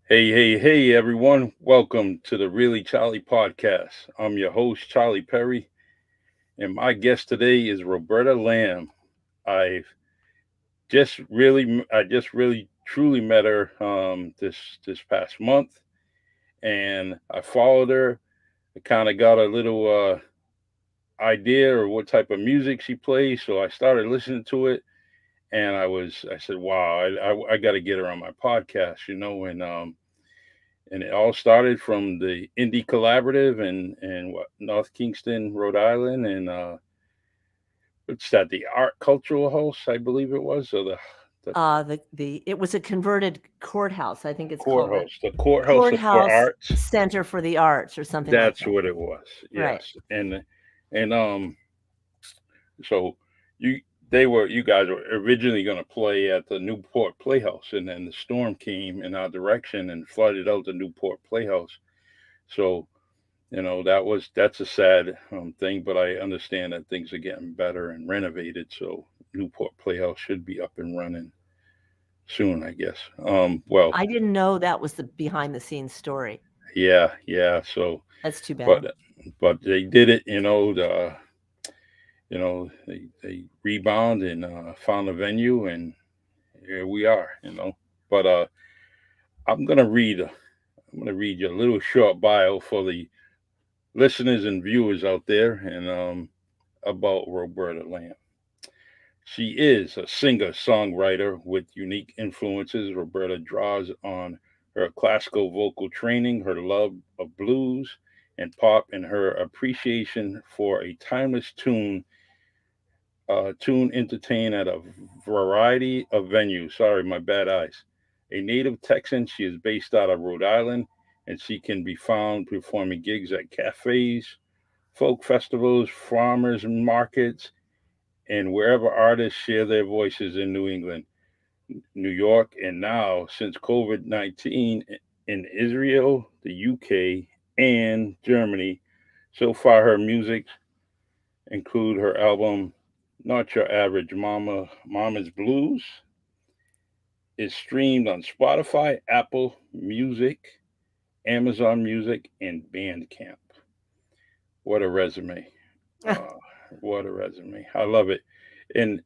Hey, everyone. Welcome to the Really Charlie podcast. I'm your host, Charlie Perry, and my guest today is Roberta Lamb. I I just really truly met her this past month, and I followed her. I kind of got a little idea or what type of music she plays, so I started listening to it, and I said, wow, I got to get her on my podcast, and it all started from the Indie Collaborative and what North Kingston, Rhode Island, and what's that? The Art Cultural House, I believe it was, or the The it was a converted courthouse. I think it's called the Courthouse for Courthouse Arts. Center for the Arts or something like That's that. what it was. Right. Yes, and so you you guys were originally going to play at the Newport Playhouse, and then the storm came in our direction and flooded out the Newport Playhouse. So that's a sad thing, but I understand that things are getting better and renovated, so Newport Playhouse should be up and running soon, I guess. Well, I didn't know that was the behind the scenes story. yeah. So, That's too but bad. but they did it. They rebound and found a venue, and here we are. But I'm gonna read you a little short bio for the listeners and viewers out there, and about Roberta Lamb. She is a singer songwriter with unique influences. Roberta draws on her classical vocal training, her love of blues and pop, and her appreciation for a timeless tune entertained at a variety of venues. Sorry, my bad eyes. A native Texan, she is based out of Rhode Island, and she can be found performing gigs at cafes, folk festivals, farmers markets, and wherever artists share their voices in New England, New York, and now since COVID-19 in Israel, the UK, and Germany. So far, her music include her album "Not Your Average Mama's Blues" is streamed on Spotify, Apple Music, Amazon Music, and Bandcamp. What a resume! Uh, what a resume! I love it. And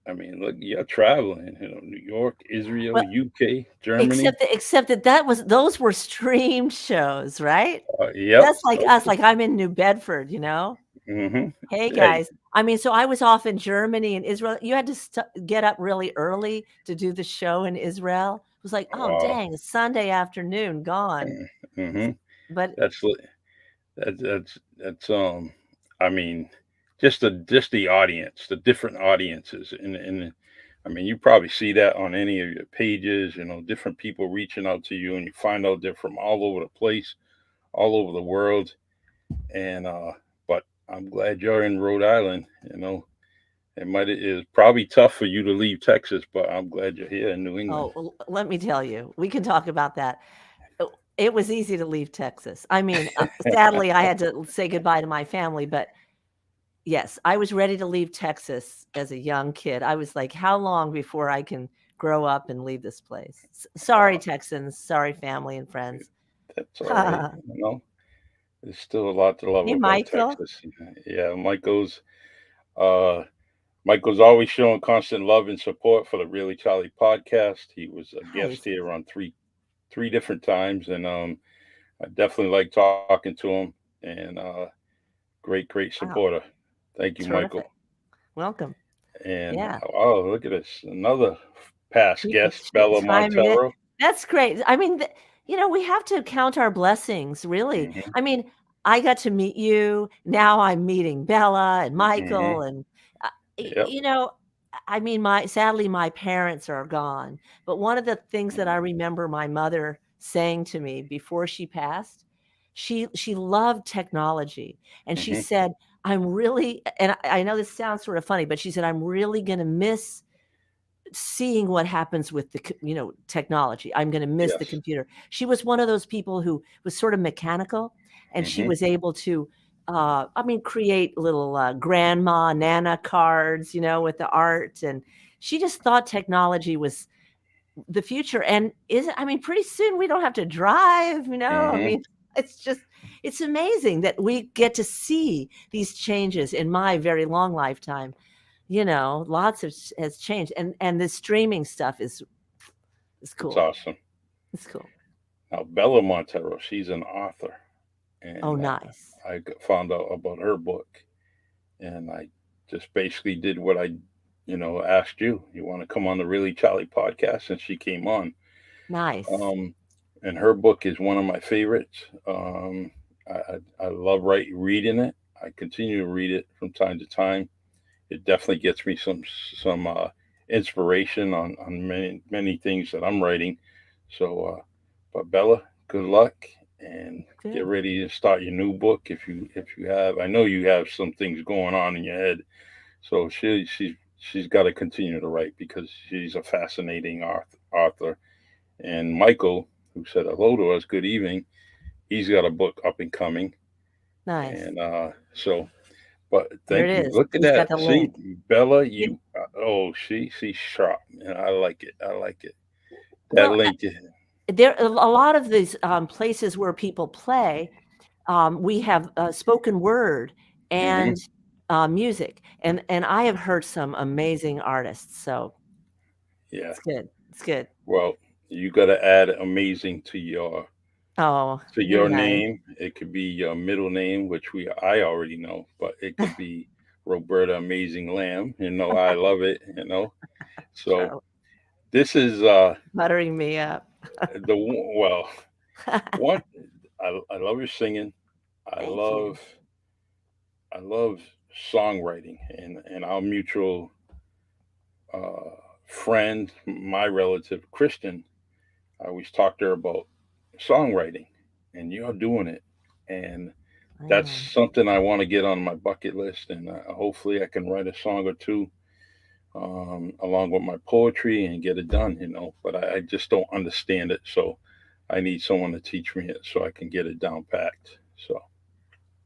I mean, look, you're traveling, New York, Israel, Well, UK, Germany. except that those were streamed shows, right? Yep. That's like us. Okay. Like I'm in New Bedford, you know. Hmm. Hey Hey. guys. I mean, so I was off in Germany and Israel. You had to get up really early to do the show in Israel. It was like, oh Wow. dang, Sunday afternoon gone. Hmm. But That's li- that's I mean, just the audience, the different audiences, and I mean, you probably see that on any of your pages. Different people reaching out to you, and you find out they're from all over the place, all over the world. And but I'm glad you're in Rhode Island. It's probably tough for you to leave Texas, but I'm glad you're here in New England. oh, let me tell you, we can talk about that. It was easy to leave Texas. I mean, sadly, I had to say goodbye to my family, but yes, I was ready to leave Texas as a young kid. I was like, how long before I can grow up and leave this place? Sorry, Uh, Texans. Sorry, family and friends. that's all right. There's still a lot to love Hey, about Michael. Texas. Yeah, uh, Michael's always showing constant love and support for the Really Charlie podcast. He was a guest Nice. here on three different times, and I definitely like talking to him. And great Wow. supporter. Thank you, Michael. Terrific. Welcome. And Yeah. oh, look at this, another past People guest, Bella chiming in. Montero. That's great. I mean, we have to count our blessings, really. Hmm. I mean, I got to meet you. Now I'm meeting Bella and Hmm. Michael, and uh, Yep. you know, I mean, my sadly my parents are gone. But one of the things that I remember my mother saying to me before she passed, she loved technology, and she Hmm. said, "I'm really," and I know this sounds sort of funny, but she said, "I'm really going to miss seeing what happens with technology. I'm going to miss the Yes. computer." She was one of those people who was sort of mechanical, and she Hmm. was able to I mean, create little grandma nana cards, with the art, and she just thought technology was the future. And I mean, pretty soon we don't have to drive, I Hmm. mean, it's just, it's amazing that we get to see these changes in my very long lifetime. Lots of has changed, and the streaming stuff is It's cool. awesome. It's cool. Now, Bella Montero, she's an author, Oh, and nice. found out about her book, and I just basically did what I, asked you. You want to come on the Really Charlie podcast, and she came on. Nice. Um, and her book is one of my favorites. I love reading it. I continue to read it from time to time. It definitely gets me some inspiration on many things that I'm writing. So, but Bella, good luck and get Good. ready to start your new book if you have. I know you have some things going on in your head, so she's got to continue to write because she's a fascinating author. And Michael, who said hello to us, good evening. He's got a book up and coming, Nice. and so. But There thank it you. is. Look at He's got that. the See, link. Bella, It, oh, she's sharp. I like it. I like it. That well, link. there a lot of these places where people play. We have spoken word Hmm. and music, and I have heard some amazing artists. So Yeah. it's good. It's good. Well, you got to add amazing Oh, to you're your nice. name. It could be your middle name, which I already know, but it could be Roberta Amazing Lamb. I love it. So Charlie, this is buttering me up. well, one. I love your singing. I Thank love you. I love songwriting, and our mutual uh, friend, my relative Christian, I always talk to her about songwriting, and you're doing it, and I that's am. something I want to get on my bucket list, and hopefully I can write a song or two along with my poetry and get it done. But I just don't understand it, so I need someone to teach me it so I can get it down packed. So.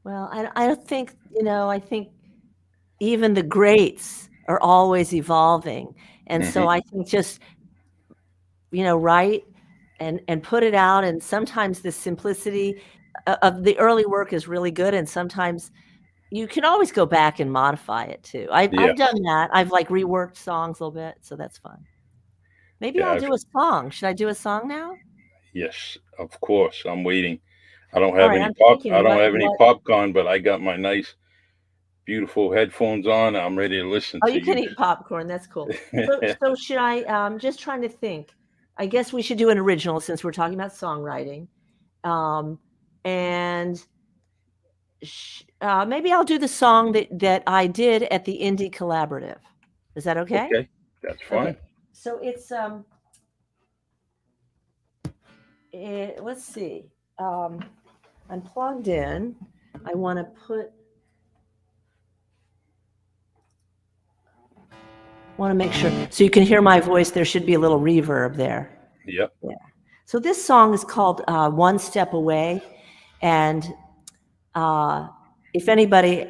Well, I don't think, I think even the greats are always evolving. And Hmm. so I think just, write and put it out. And sometimes the simplicity of the early work is really good. And sometimes you can always go back and modify it too. I've Yes. done that. I've like reworked songs a little bit. So that's fun. Maybe Yeah. I'll do a song. Should I do a song now? Yes. Of course. I'm waiting. All right. I'm I thinking don't what, have any what, popcorn, but I got my nice, beautiful headphones on. I'm ready to listen oh, to you can you. eat popcorn. That's cool. So should I, just trying to think, I guess we should do an original since we're talking about songwriting. Um, and maybe I'll do the song that I did at the Indie Collaborative. Is that okay? Okay, that's Okay. fine. So it's let's see. Um, I'm plugged in. I want to make sure so you can hear my voice. There should be a little reverb there. Yep. Yeah. So this song is called "One Step Away," and uh, if anybody,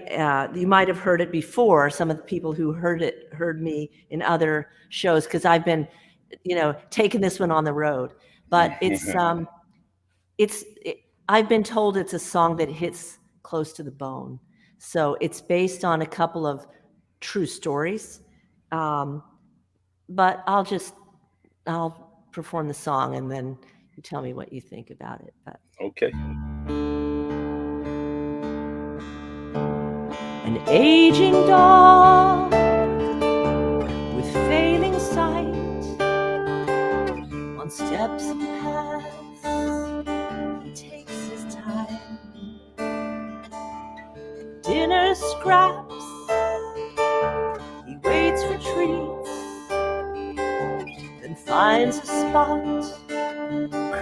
you might have heard it before. Some of the people who heard me in other shows because I've been, taking this one on the road. But it's it, I've been told it's a song that hits close to the bone. So it's based on a couple of true stories. Um, but I'll perform the song and then you tell me what you think about it. But Okay. an aging dog with failing sight on steps and paths, he takes his time. Dinner scraps, he waits for treats, then finds a spot,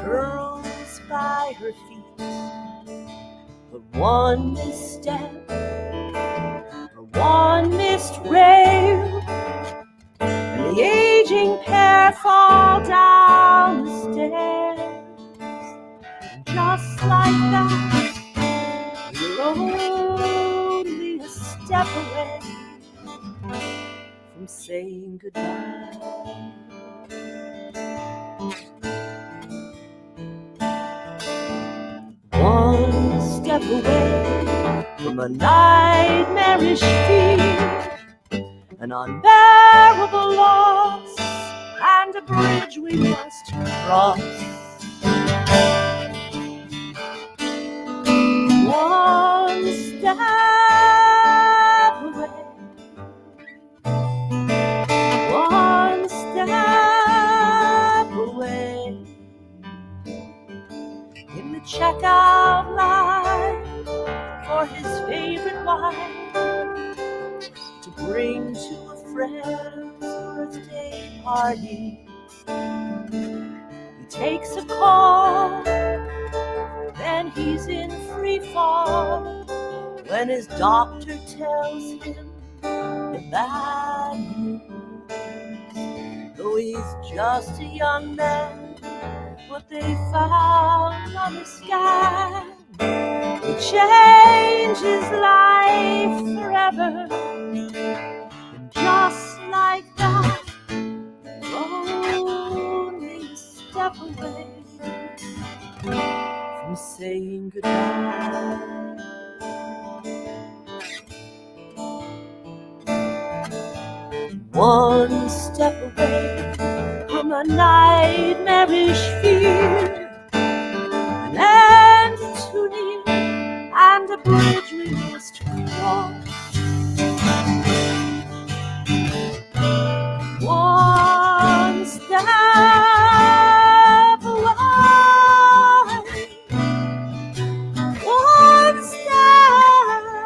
curls by her feet. But one misstep, or one missed rail, and the aging pair fall down the stairs. And just like that, you're only a step away from saying goodbye. step away from a nightmarish fear, an unbearable loss, and a bridge we must cross. One step away, one step away, in the checkout line for his favorite wine, to bring to a friend's birthday party. He takes a call, then he's in free fall, when his doctor tells him the bad news. Though he's just a young man, what they found on the sky will change his life forever. And just like that, only a step away from saying goodbye. One step away from a nightmarish fear, an end too near, and a bridge we must cross. One step away, one step away.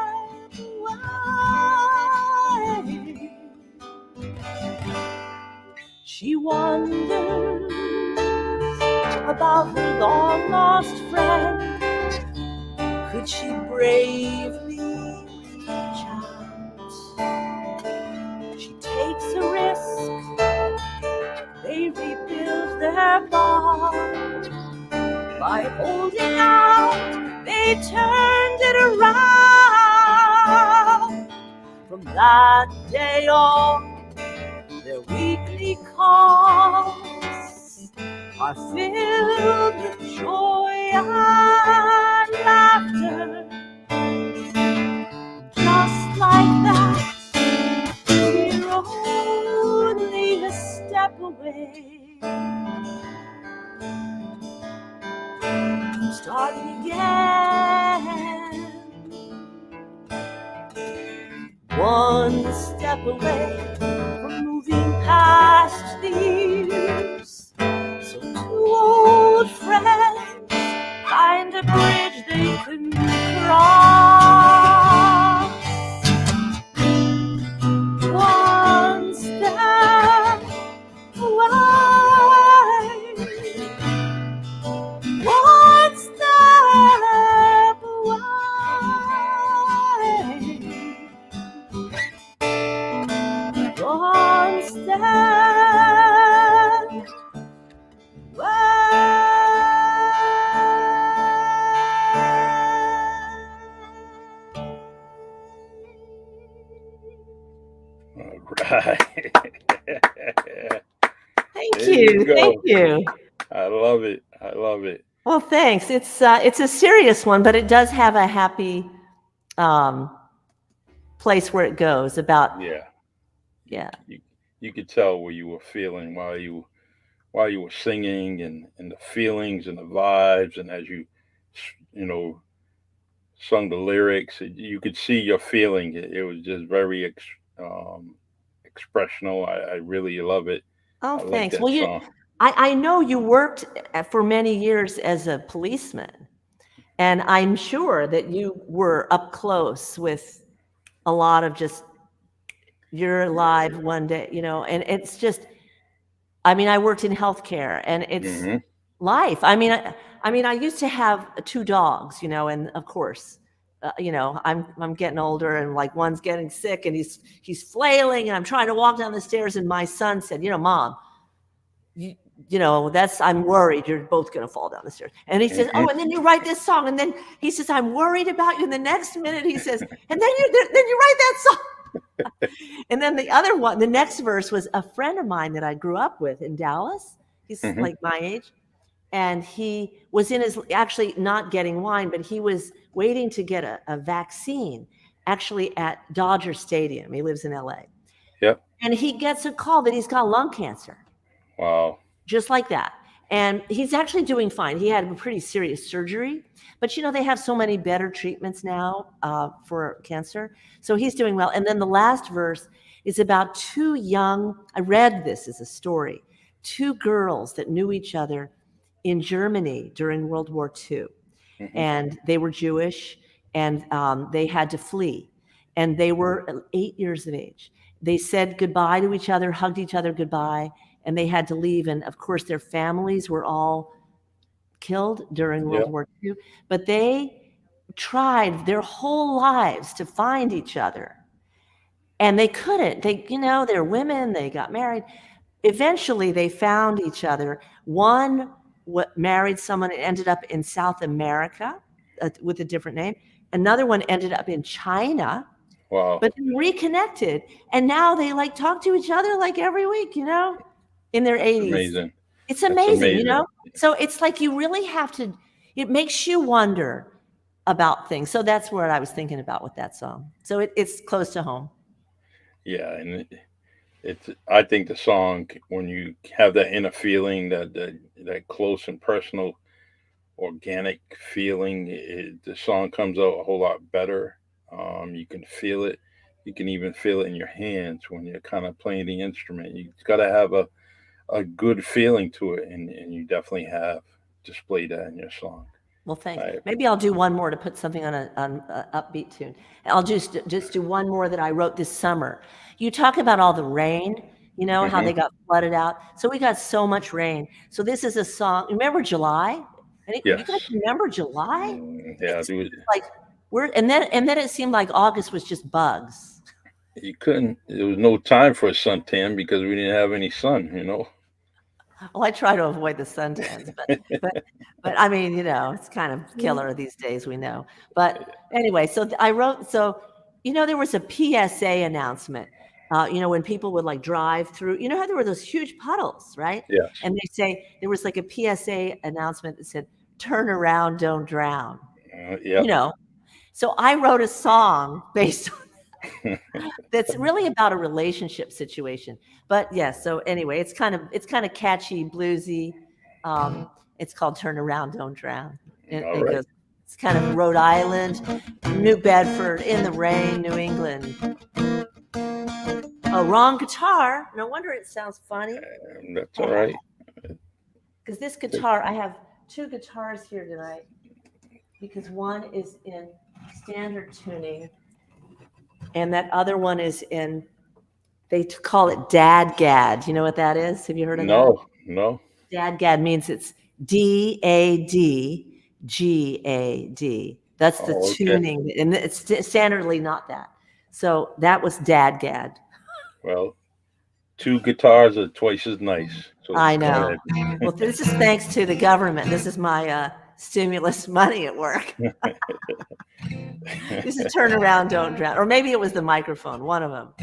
She wonders about her long-lost friend. Could she bravely reach out? She takes a risk. They rebuild their bond. By holding out, they turned it around. From that day on, their weekly calls are filled with joy and laughter. Just like that, we're only a step away from starting again. One step away from moving past the years, so two old friends find a bridge they can cross. One step away, one step away, one step Right. Thank There you you. go. Thank you. I love it. I love it. Well, thanks. It's a serious one, but it does have a happy um, place where it goes about, Yeah. yeah. You could tell what you were feeling while you were singing, and the feelings and the vibes, and as you you know sung the lyrics, you could see your feeling. It was just very expressional. I really love it. Oh, I like thanks. that Well, song. I know you worked for many years as a policeman, and I'm sure that you were up close with a lot of just you're alive one day, and it's just, I mean, I worked in healthcare, and it's Hmm. life. I mean, I used to have two dogs, and of course, I'm getting older, and like one's getting sick, and he's flailing, and I'm trying to walk down the stairs, and my son said, Mom, that's I'm worried you're both going to fall down the stairs. And he says, Hmm. oh, and then you write this song, and then he says, I'm worried about you. And the next minute he says, and then you write that song. And then the next verse was a friend of mine that I grew up with in Dallas. He's Hmm. like my age. and he was in his actually not getting wine, but he was waiting to get a vaccine actually at Dodger Stadium. He lives in LA. Yep. And he gets a call that he's got lung cancer, Wow. just like that. And he's actually doing fine. He had a pretty serious surgery, but they have so many better treatments now for cancer. So he's doing well. And then the last verse is about two young, I read this as a story, two girls that knew each other in Germany during World War II. Hmm. And they were Jewish, and they had to flee. And they were 8 years of age. They said goodbye to each other, hugged each other goodbye, and they had to leave. And of course, their families were all killed during World Yep. War II. But they tried their whole lives to find each other. And they couldn't. They're women, they got married. Eventually, they found each other. One married someone and ended up in South America with a different name. Another one ended up in China, Wow. but they reconnected. And now they talk to each other every week, in their 80s. Amazing. It's That's amazing, amazing. So it's you really have to, it makes you wonder about things. So that's what I was thinking about with that song. So it's close to home. Yeah, and it's. I think the song, when you have that inner feeling, that close and personal, organic feeling, the song comes out a whole lot better. You can feel it. You can even feel it in your hands when you're kind of playing the instrument. You got to have a good feeling to it, and you definitely have displayed that in your song. Well, thanks. I, Maybe I'll do one more to put something on a upbeat tune. I'll just do one more that I wrote this summer. You talk about all the rain, how hmm. they got flooded out. So we got so much rain. So this is a song. Remember July? You Yes. guys remember July? Yeah, It's like and then it seemed like August was just bugs. you couldn't. There was no time for a suntan because we didn't have any sun. Well, I try to avoid the suntans, but I mean, it's kind of killer these days, we know. But anyway, so I wrote, there was a PSA announcement, when people would drive through, how there were those huge puddles, right? Yes. And they say there was a PSA announcement that said, "Turn around, don't drown." Yep. So I wrote a song based on that's really about a relationship situation. But yes, so anyway, it's kind of catchy, bluesy. It's called "Turn Around, Don't Drown." All It right. goes. It's kind of Rhode Island, New Bedford, in the rain, New England. Oh, wrong guitar. No wonder it sounds funny. That's all right. Because this guitar, I have two guitars here tonight. Because one is in standard tuning, and that other one is in, they call it dadgad. You know what that is? Have you heard of that? No, no. Dadgad means it's DADGAD. That's the Oh, okay. tuning, and it's standardly not that. So that was dadgad. Well, two guitars are twice as nice. So I go know. ahead. Well, this is thanks to the government. This is my stimulus money at work. This is "Turn Around, Don't Drown." Or maybe it was the microphone, one of them.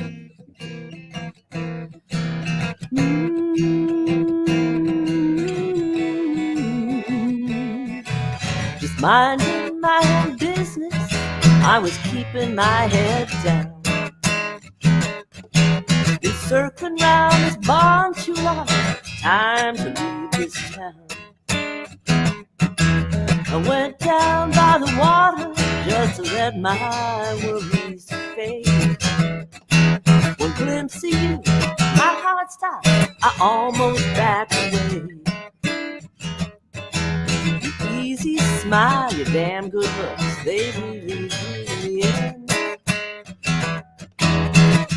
Just minding my own business, I was keeping my head down. Been circling round this barn too long, time to leave this town. I went down by the water just to let my worries fade. One glimpse of you, my heart stopped, I almost backed away. Your easy smile, your damn good looks, they really drew me in.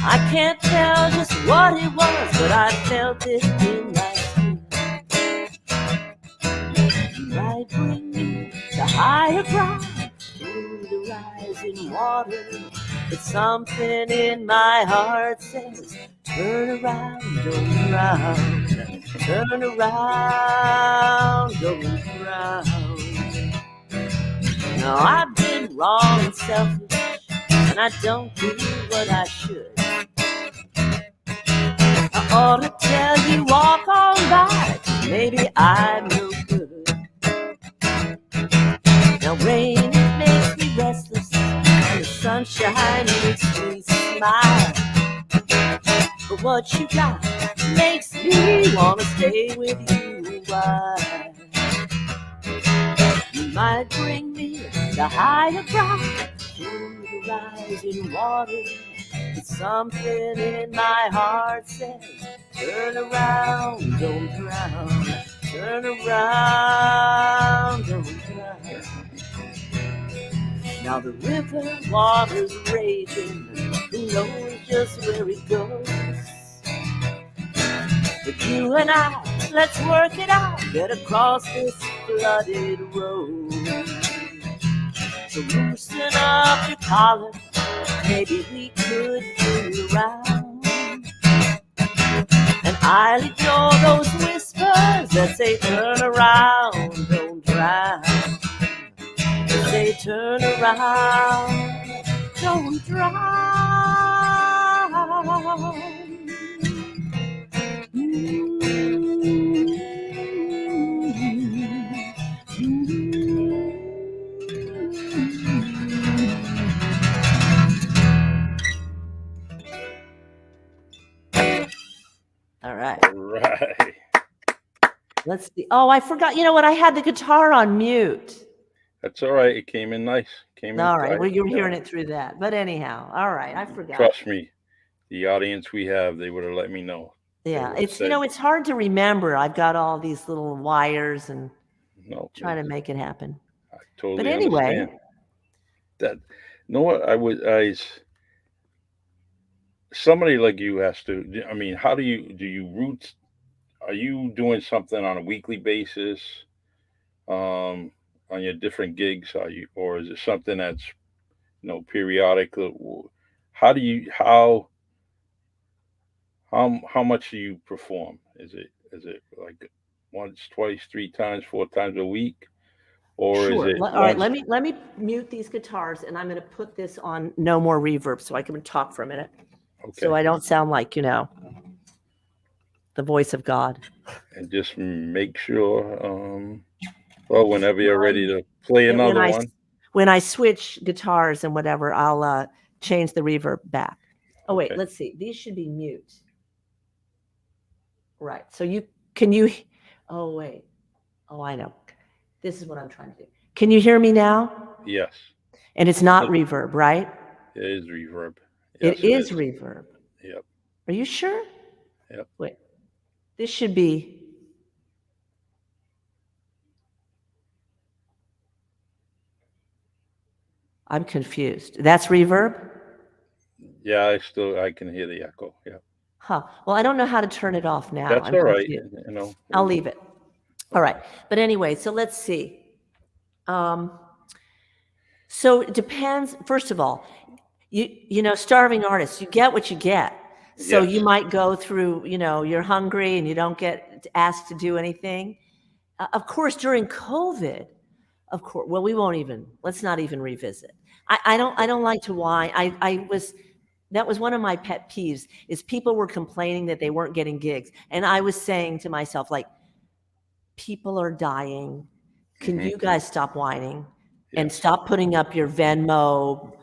I can't tell just what it was, but I felt it in my skin. You might bring me to higher ground through the rising water, but something in my heart says, turn around, don't drown. Turn around, don't drown. No, I've been wrong and selfish, and I don't do what I should. I ought to tell you, walk on by, maybe I'm no good. what you got makes me wanna stay with you. Why? You might bring me the higher ground through the rising water. But something in my heart says, turn around, don't drown. Turn around, don't drown. Now the river water's raging, who knows just where it goes. But you and I, let's work it out, get across this flooded road. So loosen up your collar, maybe we could fool around. And I'll ignore those whispers that say turn around, don't drown. That say turn around, don't drown. All right. All right. Let's see. Oh, I forgot. You know what? I had the guitar on mute. That's all right. It came in nice. Came in All right. tight. Well, you're hearing it through that. But anyhow, all right. I forgot. Trust me, the audience we have, they would have let me know. Yeah. It's, you know, it's hard to remember. I've got all these little wires and trying to make it happen. I totally But anyway. understand. That, you know what? Somebody like you has to, I mean, how do you root? Are you doing something on a weekly basis, on your different gigs? Or is it something that's, periodic? How do you, how much do you perform? Is it like once, twice, three times, four times a week? Or sure. is it all right, let me mute these guitars, and I'm going to put this on no more reverb so I can talk for a minute. Okay. So I don't sound like, the voice of God. And just make sure, well, whenever you're ready to play another one. When I switch guitars and whatever, I'll change the reverb back. Oh, wait, let's see. These should be mute. Right. So oh, wait. Oh, I know. This is what I'm trying to do. Can you hear me now? Yes. And it's not reverb, right? It is reverb. Yes, it is reverb. Yep. Are you sure? Yep. Wait. This should be. I'm confused. That's reverb? Yeah, I can hear the echo. Yeah. Huh. Well, I don't know how to turn it off now. That's all right. I'll leave it. All right. But anyway, so let's see. So it depends. First of all, starving artists, you get what you get. So you might go through, you're hungry and you don't get asked to do anything. Of course, during COVID, well, let's not even revisit. I don't like to whine. That was one of my pet peeves, is people were complaining that they weren't getting gigs. And I was saying to myself, like, people are dying. Can you guys stop whining and stop putting up your Venmo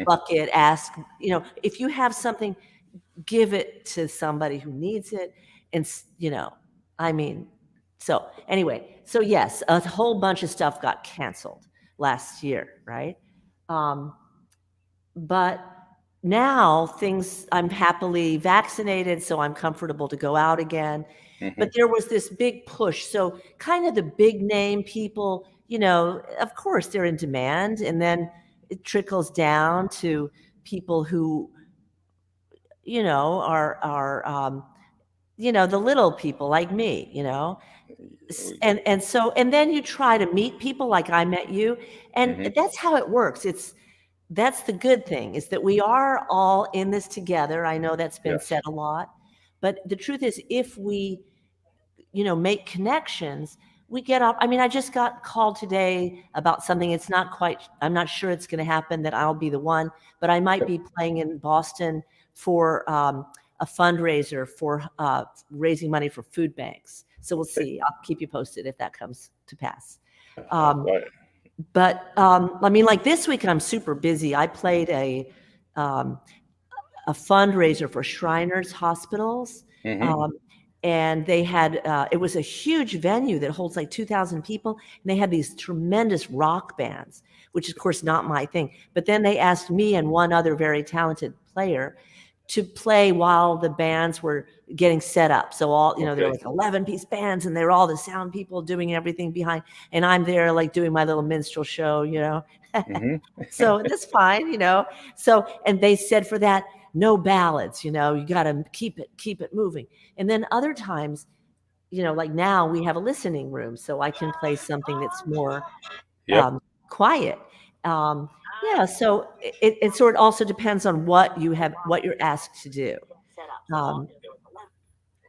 bucket? Ask, if you have something, give it to somebody who needs it. And, so anyway, so yes, a whole bunch of stuff got canceled last year, right? But now I'm happily vaccinated, so I'm comfortable to go out again. But there was this big push. So kind of the big name people, of course they're in demand, and then it trickles down to people who, are the little people like me, and then you try to meet people like I met you, and that's how it works. That's the good thing, is that we are all in this together. I know that's been said a lot, but the truth is, if we, make connections, we get up. I mean, I just got called today about something. I'm not sure it's going to happen that I'll be the one, but I might be playing in Boston for a fundraiser for raising money for food banks. So we'll see. I'll keep you posted if that comes to pass. But like this week, I'm super busy. I played a fundraiser for Shriners hospitals. Mhm. Um, and they had, it was a huge venue that holds like 2,000 people. And they had these tremendous rock bands, which is, of course, not my thing. But then they asked me and one other very talented player to play while the bands were getting set up. So all, they're Okay. like 11-piece bands and they're all the sound people doing everything behind. And I'm there like doing my little minstrel show. Mhm. So that's fine. So, and they said for that, no ballads, you got to keep it moving. And then other times, like now we have a listening room, so I can play something that's more Yep. quiet. Yeah, so it sort of also depends on what you're asked to do. Um,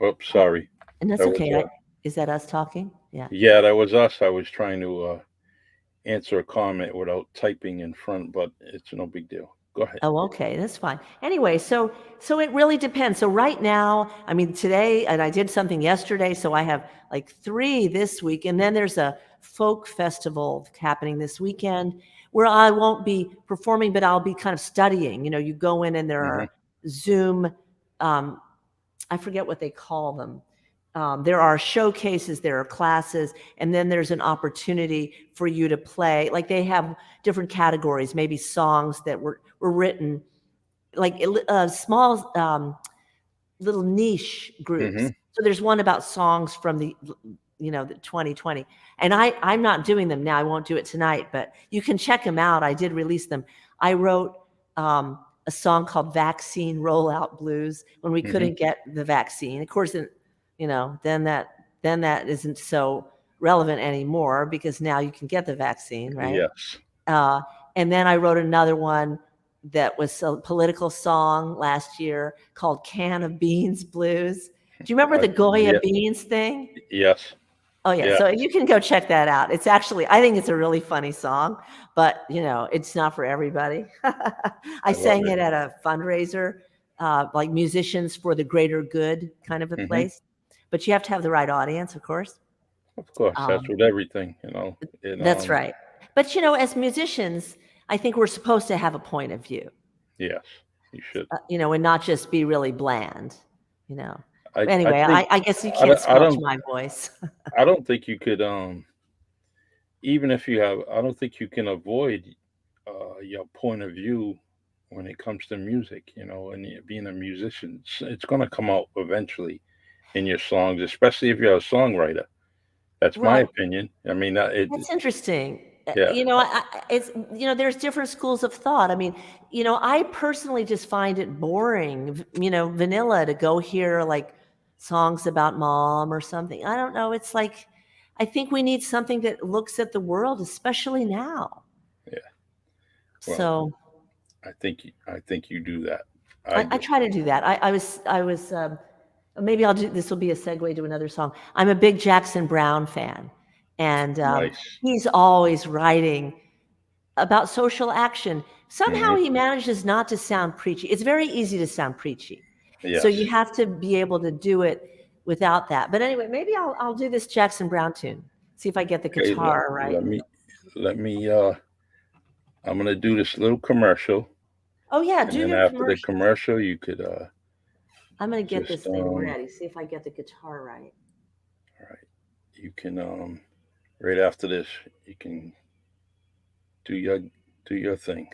Oops, sorry. and that's That was okay. Is that us talking? Yeah. yeah, that was us. I was trying to answer a comment without typing in front, but it's no big deal. Go ahead. Oh, okay, that's fine. Anyway, so it really depends. So right now, I mean, today, and I did something yesterday, so I have like 3 this week, and then there's a folk festival happening this weekend where I won't be performing, but I'll be kind of studying. You go in and there Mhm. are Zoom, um, I forget what they call them. There are showcases, there are classes, and then there's an opportunity for you to play. Like they have different categories, maybe songs that were written, like small little niche groups. Mhm. So there's one about songs from the 2020, and I'm not doing them now. I won't do it tonight, but you can check them out. I did release them. I wrote a song called "Vaccine Rollout Blues" when we Mhm. couldn't get the vaccine. Of course, then that isn't so relevant anymore because now you can get the vaccine, right? Yes. Uh, and then I wrote another one that was a political song last year called Can of Beans Blues. Do you remember the Goya Yeah. beans thing? Yes. Oh yeah, Yeah. so you can go check that out. It's actually, I think it's a really funny song, but it's not for everybody. I I love sang it. it at a fundraiser, like musicians for the greater good kind of a Mhm. place. But you have to have the right audience, of course. Of course, that's Um, with everything. And that's right. But as musicians, I think we're supposed to have a point of view. yes, you should. And not just be really bland, you know. I Anyway, think I guess you I can't don't I squelch don't my voice. I don't think you could even if you have I don't think you can avoid your point of view when it comes to music, and being a musician. It's going to come out eventually in your songs, especially if you're a songwriter. That's my Well, opinion. I mean, that's interesting. yeah. It's there's different schools of thought. I mean, I personally just find it boring, vanilla to go hear like songs about mom or something. I don't know. It's like I think we need something that looks at the world, especially now. Yeah. Well, So I think you do that. I I do. try to do that. I was maybe I'll do this will be a segue to another song. I'm a big Jackson Brown fan, and Nice. he's always writing about social action. Somehow Hmm. he manages not to sound preachy. It's very easy to sound preachy, so Yes. you have to be able to do it without that. But anyway, maybe I'll do this Jackson Brown tune. See if I get the Okay. Let, guitar right. let me let me. I'm gonna do this little commercial, Oh yeah, and do then your after the commercial. commercial, you could I'm gonna get just this thing ready. See if I get the guitar right. all right. You can right after this, you can do your thing.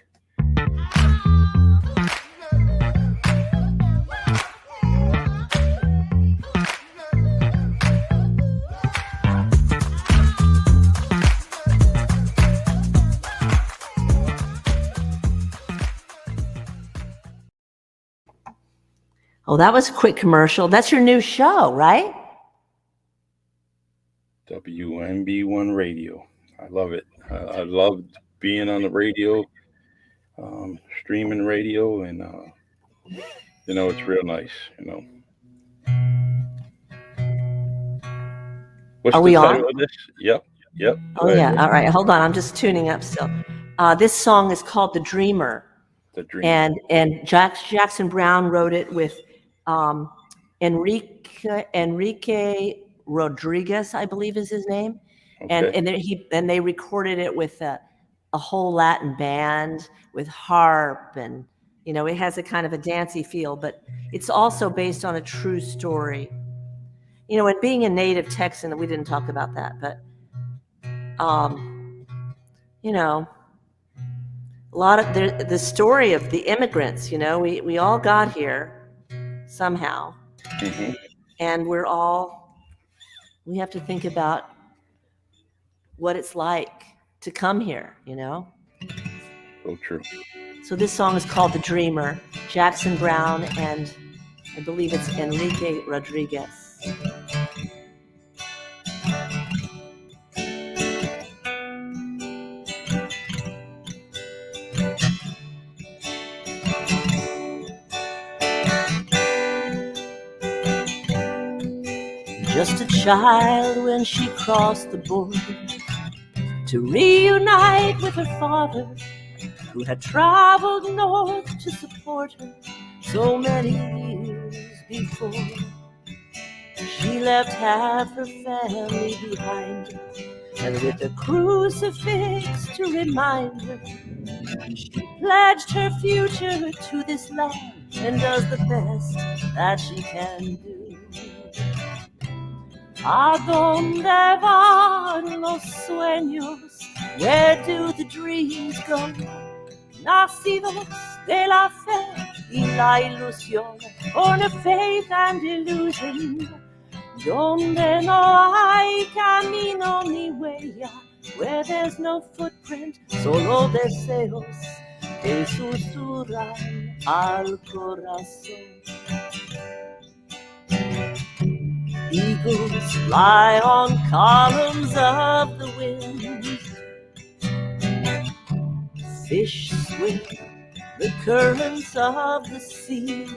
Oh, that was a quick commercial. That's your new show, right? WMB1 Radio. I love it. I love being on the radio, streaming radio, and it's real nice. What's Are the we on? title of this? Yep, yep. Go Oh ahead. yeah. All right. Hold on. I'm just tuning up still. This song is called "The Dreamer," The Dreamer. and Jackson Brown wrote it with um, Enrique Rodriguez, I believe is his name, and Okay. and then they recorded it with a whole Latin band with harp and It has a kind of a dancey feel, but it's also based on a true story. And being a native Texan, we didn't talk about that, but you know, a lot of the story of the immigrants. We all got here somehow, Hmm. and we have to think about what it's like to come here. So true. So this song is called The Dreamer, Jackson Brown, and I believe it's Enrique Rodriguez. Just a child when she crossed the border to reunite with her father, who had traveled north to support her so many years before. She left half her family behind her, and with a crucifix to remind her, she pledged her future to this land and does the best that she can do. ¿A dónde van los sueños? Where do the dreams go? Nacidos de la fe y la ilusión, born of faith and illusion. Donde no hay camino ni huella, where there's no footprint, solo deseos que susurran al corazón. Eagles fly on columns of the wind. Fish swim the currents of the sea.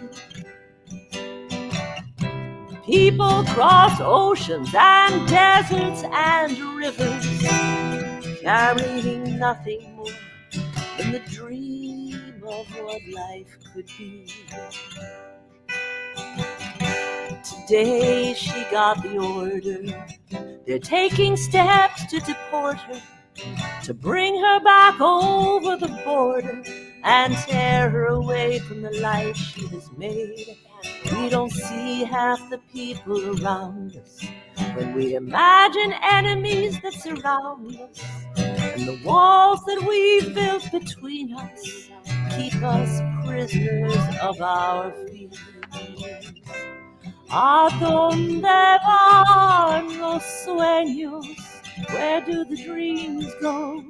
People cross oceans and deserts and rivers, carrying nothing more than the dream of what life could be. Today she got the order. They're taking steps to deport her, to bring her back over the border and tear her away from the life she has made. We don't see half the people around us when we imagine enemies that surround us, and the walls that we've built between us keep us prisoners of our fears. ¿A dónde van los sueños? Where do the dreams go?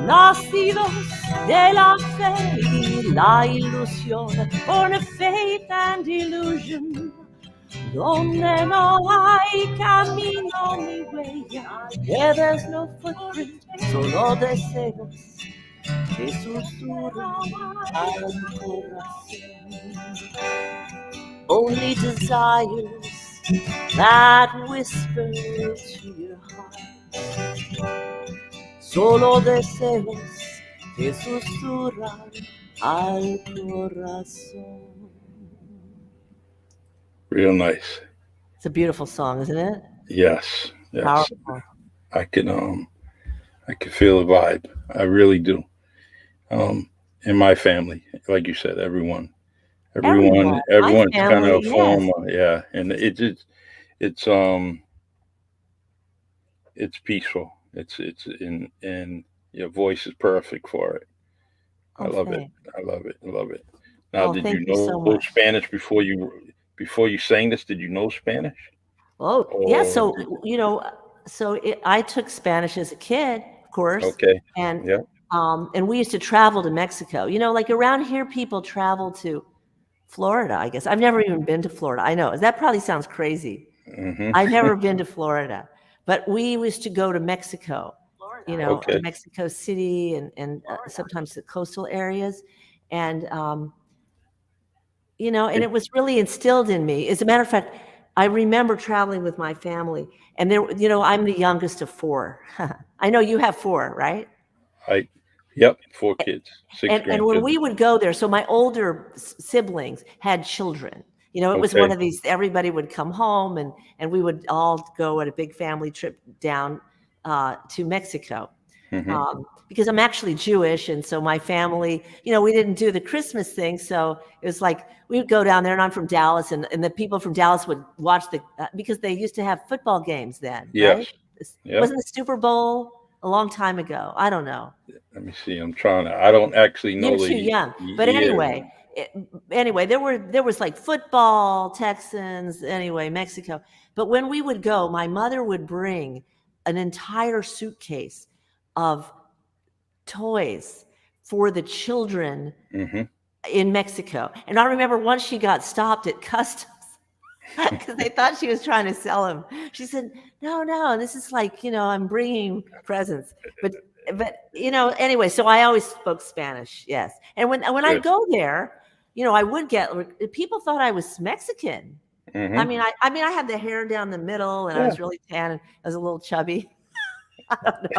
Nacidos de la fe y la ilusión, born of faith and illusion. Donde no hay camino ni huella, where there's no footprint, solo deseos que susurran al corazón. Only desires that whisper to your heart. Solo deseos que susurran al corazón. Real nice. It's a beautiful song, isn't it? Yes. Yes. Powerful. I can feel the vibe. I really do. In my family, like you said, Everyone. My everyone's kind of family, a yes. form, yeah, and it's it's peaceful. It's and your voice is perfect for it. I Oh, love it. thanks. I love it. I love it. Now, Oh, did you thank you know so much. Spanish before you sang this? Did you know Spanish? Oh, yeah. Or I took Spanish as a kid, of course, okay, and yeah, and we used to travel to Mexico. Like around here, people travel to Florida, I guess. I've never even been to Florida. I know that probably sounds crazy. hmm I've never been to Florida, but we used to go to Mexico, to okay, Mexico City and sometimes the coastal areas. And, and it was really instilled in me. As a matter of fact, I remember traveling with my family, and I'm the youngest of four. I know you have four, right? I, yep, 4 kids, six And when grandchildren. we would go there, so my older siblings had children. It was one Okay, of these. Everybody would come home, and we would all go at a big family trip down to Mexico. Hmm. because I'm actually Jewish, and so my family, we didn't do the Christmas thing, so it was like we would go down there, and I'm from Dallas, and the people from Dallas would watch because they used to have football games then, Yes. right? Yep. Wasn't the Super Bowl a long time ago? I don't know. Let me see. I'm trying to. I don't actually You're know too the young. But year. anyway, there was like football, Texans, anyway, Mexico. But when we would go, my mother would bring an entire suitcase of toys for the children Hmm. in Mexico. And I remember once she got stopped at customs because they thought she was trying to sell them. She said, "No, no, this is like, I'm bringing presents." But anyway, so I always spoke Spanish, yes. And when I Good. go there, I would get people thought I was Mexican. I Hmm. mean, I had the hair down the middle, and I Yeah. was really tan, and I was a little chubby. I don't know.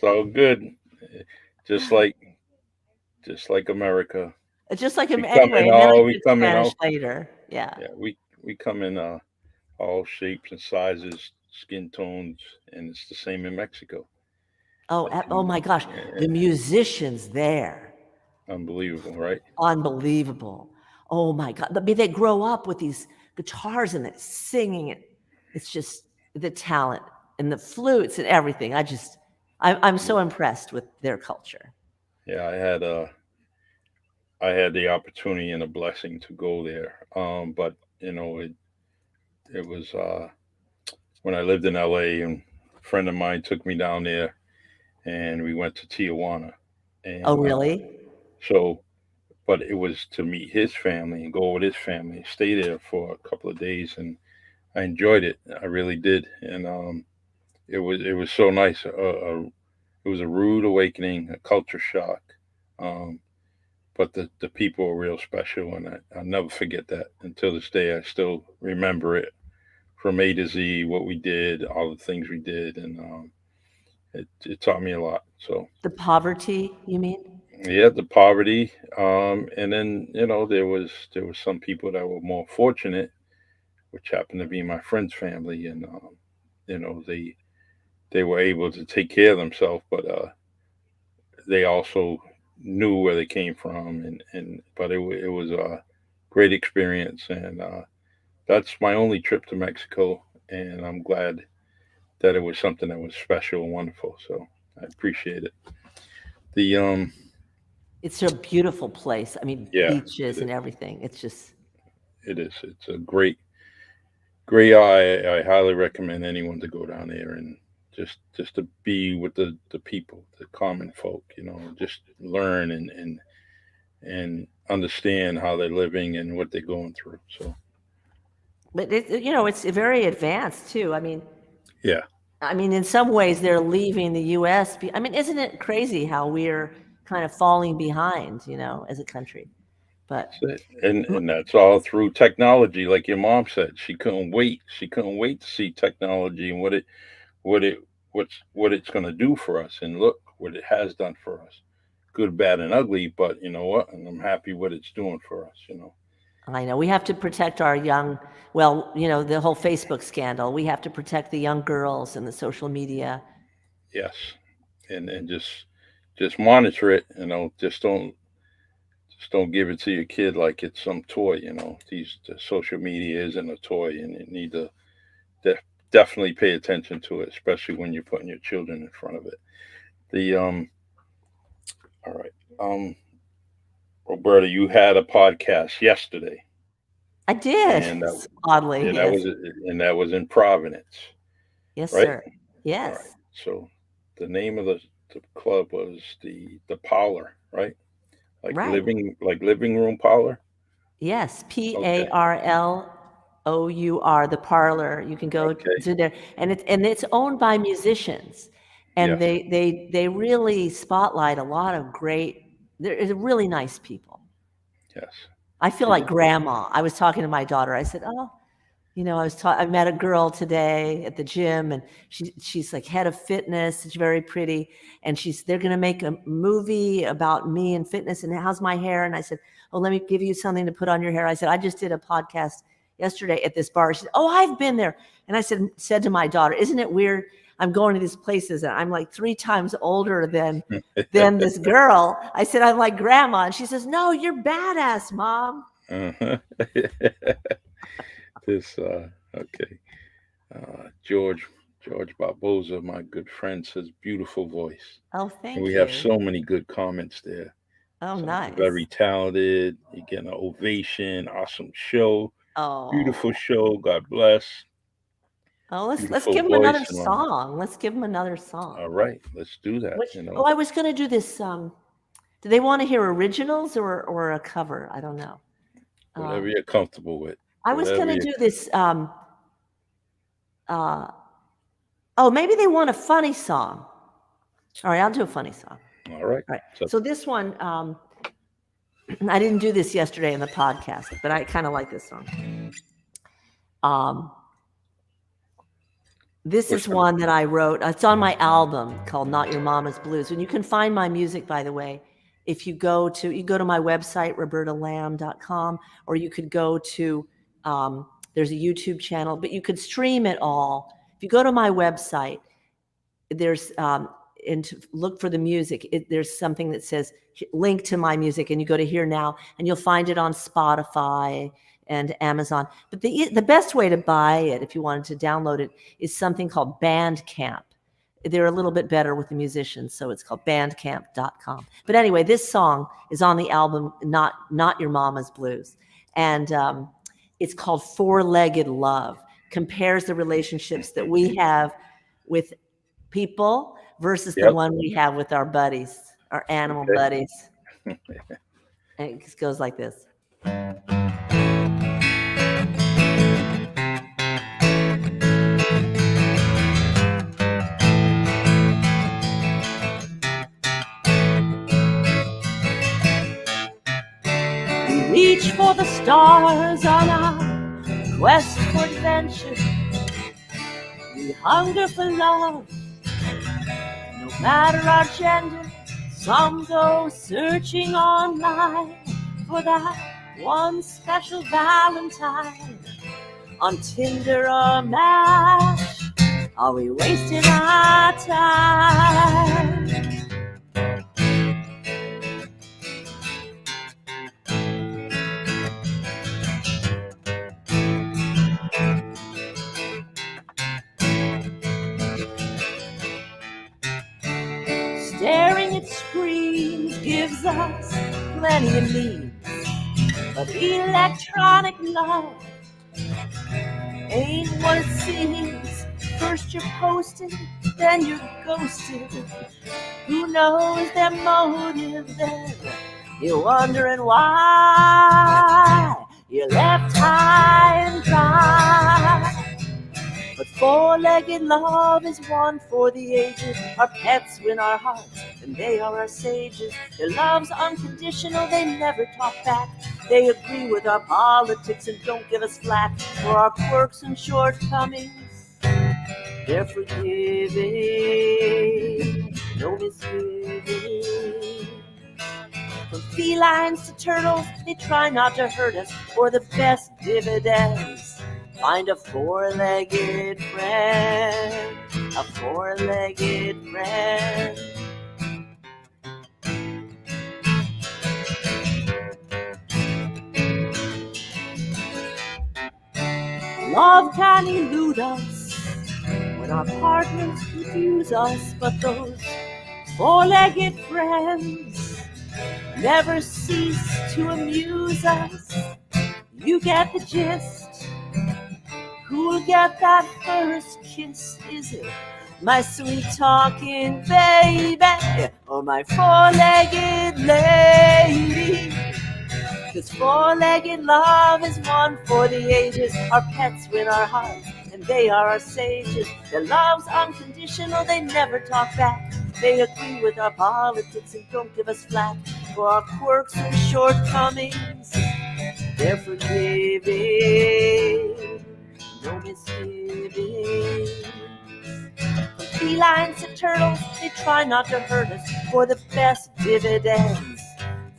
So good. Just like just like America. It's just like him We come anyway, in and then I all. We took come in Spanish all. later. Yeah. Yeah. We come in all shapes and sizes, skin tones, and it's the same in Mexico. Oh, Like, oh my gosh, the musicians there, unbelievable, right? unbelievable. Oh my God, I mean, they grow up with these guitars and they're singing it. It's just the talent and the flutes and everything. I'm so impressed with their culture. Yeah, I had the opportunity and a blessing to go there. But it was when I lived in LA, and a friend of mine took me down there, and we went to Tijuana, Oh, and really? so, but it was to meet his family and go with his family, stay there for a couple of days, and I enjoyed it. I really did, and it was so nice. It was a rude awakening, a culture shock. Um, but the people were real special, and I'll never forget that until this day. I still remember it from A to Z, what we did, all the things we did, and it taught me a lot. So The poverty, you mean? yeah, the poverty, and then there was some people that were more fortunate, which happened to be my friend's family, and they were able to take care of themselves, but they also knew where they came from, and but it was a great experience, and that's my only trip to Mexico, and I'm glad that it was something that was special and wonderful. So I appreciate it. The It's a beautiful place. I mean, Yeah, it beaches is. and everything. It's just, It is. It's a great. I highly recommend anyone to go down there and just to be with the people, the common folk. Just learn and understand how they're living and what they're going through. So but it's very advanced too. yeah, In some ways, they're leaving the U.S. Isn't it crazy how we're kind of falling behind, as a country? But that's it. And that's all through technology, like your mom said. She couldn't wait. She couldn't wait to see technology and what it what it's going to do for us. And look what it has done for us, good, bad, and ugly. But you know what? And I'm happy what it's doing for us. I know we have to protect our young, well, the whole Facebook scandal. We have to protect the young girls and the social media. Yes, and just monitor it. Just don't give it to your kid like it's some toy. The social media isn't a toy, and you need to de- definitely pay attention to it, especially when you're putting your children in front of it. The All right, Roberta, you had a podcast yesterday, I did, and oddly, and that yes. was and that was in Providence, Yes, right? sir. All right. Yes, So the name of the club was the Parlor, right? right. Like living room parlor. Yes, Okay. Parlour, the parlor. You can go Okay. to there, and it's owned by musicians, and Yes. they really spotlight a lot of great. They're really nice people. Yes. I feel It like is. grandma. I was talking to my daughter. I said, "Oh, I met a girl today at the gym, and she's like head of fitness. She's very pretty, and they're going to make a movie about me and fitness and how's my hair." And I said, "Oh, let me give you something to put on your hair." I said, "I just did a podcast yesterday at this bar." She said, "Oh, I've been there." And I said to my daughter, "Isn't it weird? I'm going to these places and I'm like 3 times older than this girl. I said, I'm like grandma. And she says, no, you're badass, Mom. Uh-huh. This okay. George Barboza, my good friend, says beautiful voice. Oh, And we thank have you. so many good comments there. Oh, So nice. very talented. You get an ovation. Awesome show. Beautiful Oh, show. God bless. oh, let's Beautiful give him another voice and all. song. Let's give him another All song. right, let's do that. Which, oh, I was going to do this. Do they want to hear originals or a cover? I don't know. Whatever Um, you're comfortable with. I was Whatever going to you. do this. Uh, oh, maybe they want a funny song. All right, I'll do a funny song. All right. All right. So, So this one, I didn't do this yesterday in the podcast, but I kind of like this song. This which is one? one that I wrote. It's on my album called Not Your Mama's Blues. And you can find my music, by the way, if you go to my website, robertalamb.com, or you could go to, there's a YouTube channel, but you could stream it all. If you go to my website, there's, and to look for the music, there's something that says link to my music, and you go to Here Now, and you'll find it on Spotify and Amazon. But the best way to buy it, if you wanted to download it, is something called Bandcamp. They're a little bit better with the musicians, so it's called bandcamp.com. But anyway, this song is on the album Not Your Mama's Blues, and it's called Four-Legged Love. Compares the relationships that we have with people versus the Yep. one we have with our buddies, our animal Okay. buddies. And it just goes like this. We reach for the stars on our quest for adventure. We hunger for love, no matter our gender. Some go searching online for that one special Valentine. On Tinder or Match, are we wasting our time? Staring at screens gives us plenty of needs, but electronic love ain't what it seems. First you're posted, then you're ghosted. Who knows their motive then? You're wondering why you're left high and dry. But four-legged love is one for the ages. Our pets win our hearts, and they are our sages. Their love's unconditional, they never talk back. They agree with our politics and don't give us flack for our quirks and shortcomings. They're forgiving, no misgiving. From felines to turtles, they try not to hurt us. For the best dividends, find a four-legged friend, a four-legged friend. Love can elude us when our partners confuse us, but those four-legged friends never cease to amuse us. You get the gist. Who'll get that first kiss? Is it my sweet talking baby or my four-legged lady? 'Cause four-legged love is one for the ages. Our pets win our hearts, and they are our sages. Their love's unconditional, they never talk back. They agree with our politics and don't give us flack for our quirks and shortcomings. They're forgiving, no misgivings. From felines to turtles, they try not to hurt us for the best dividends.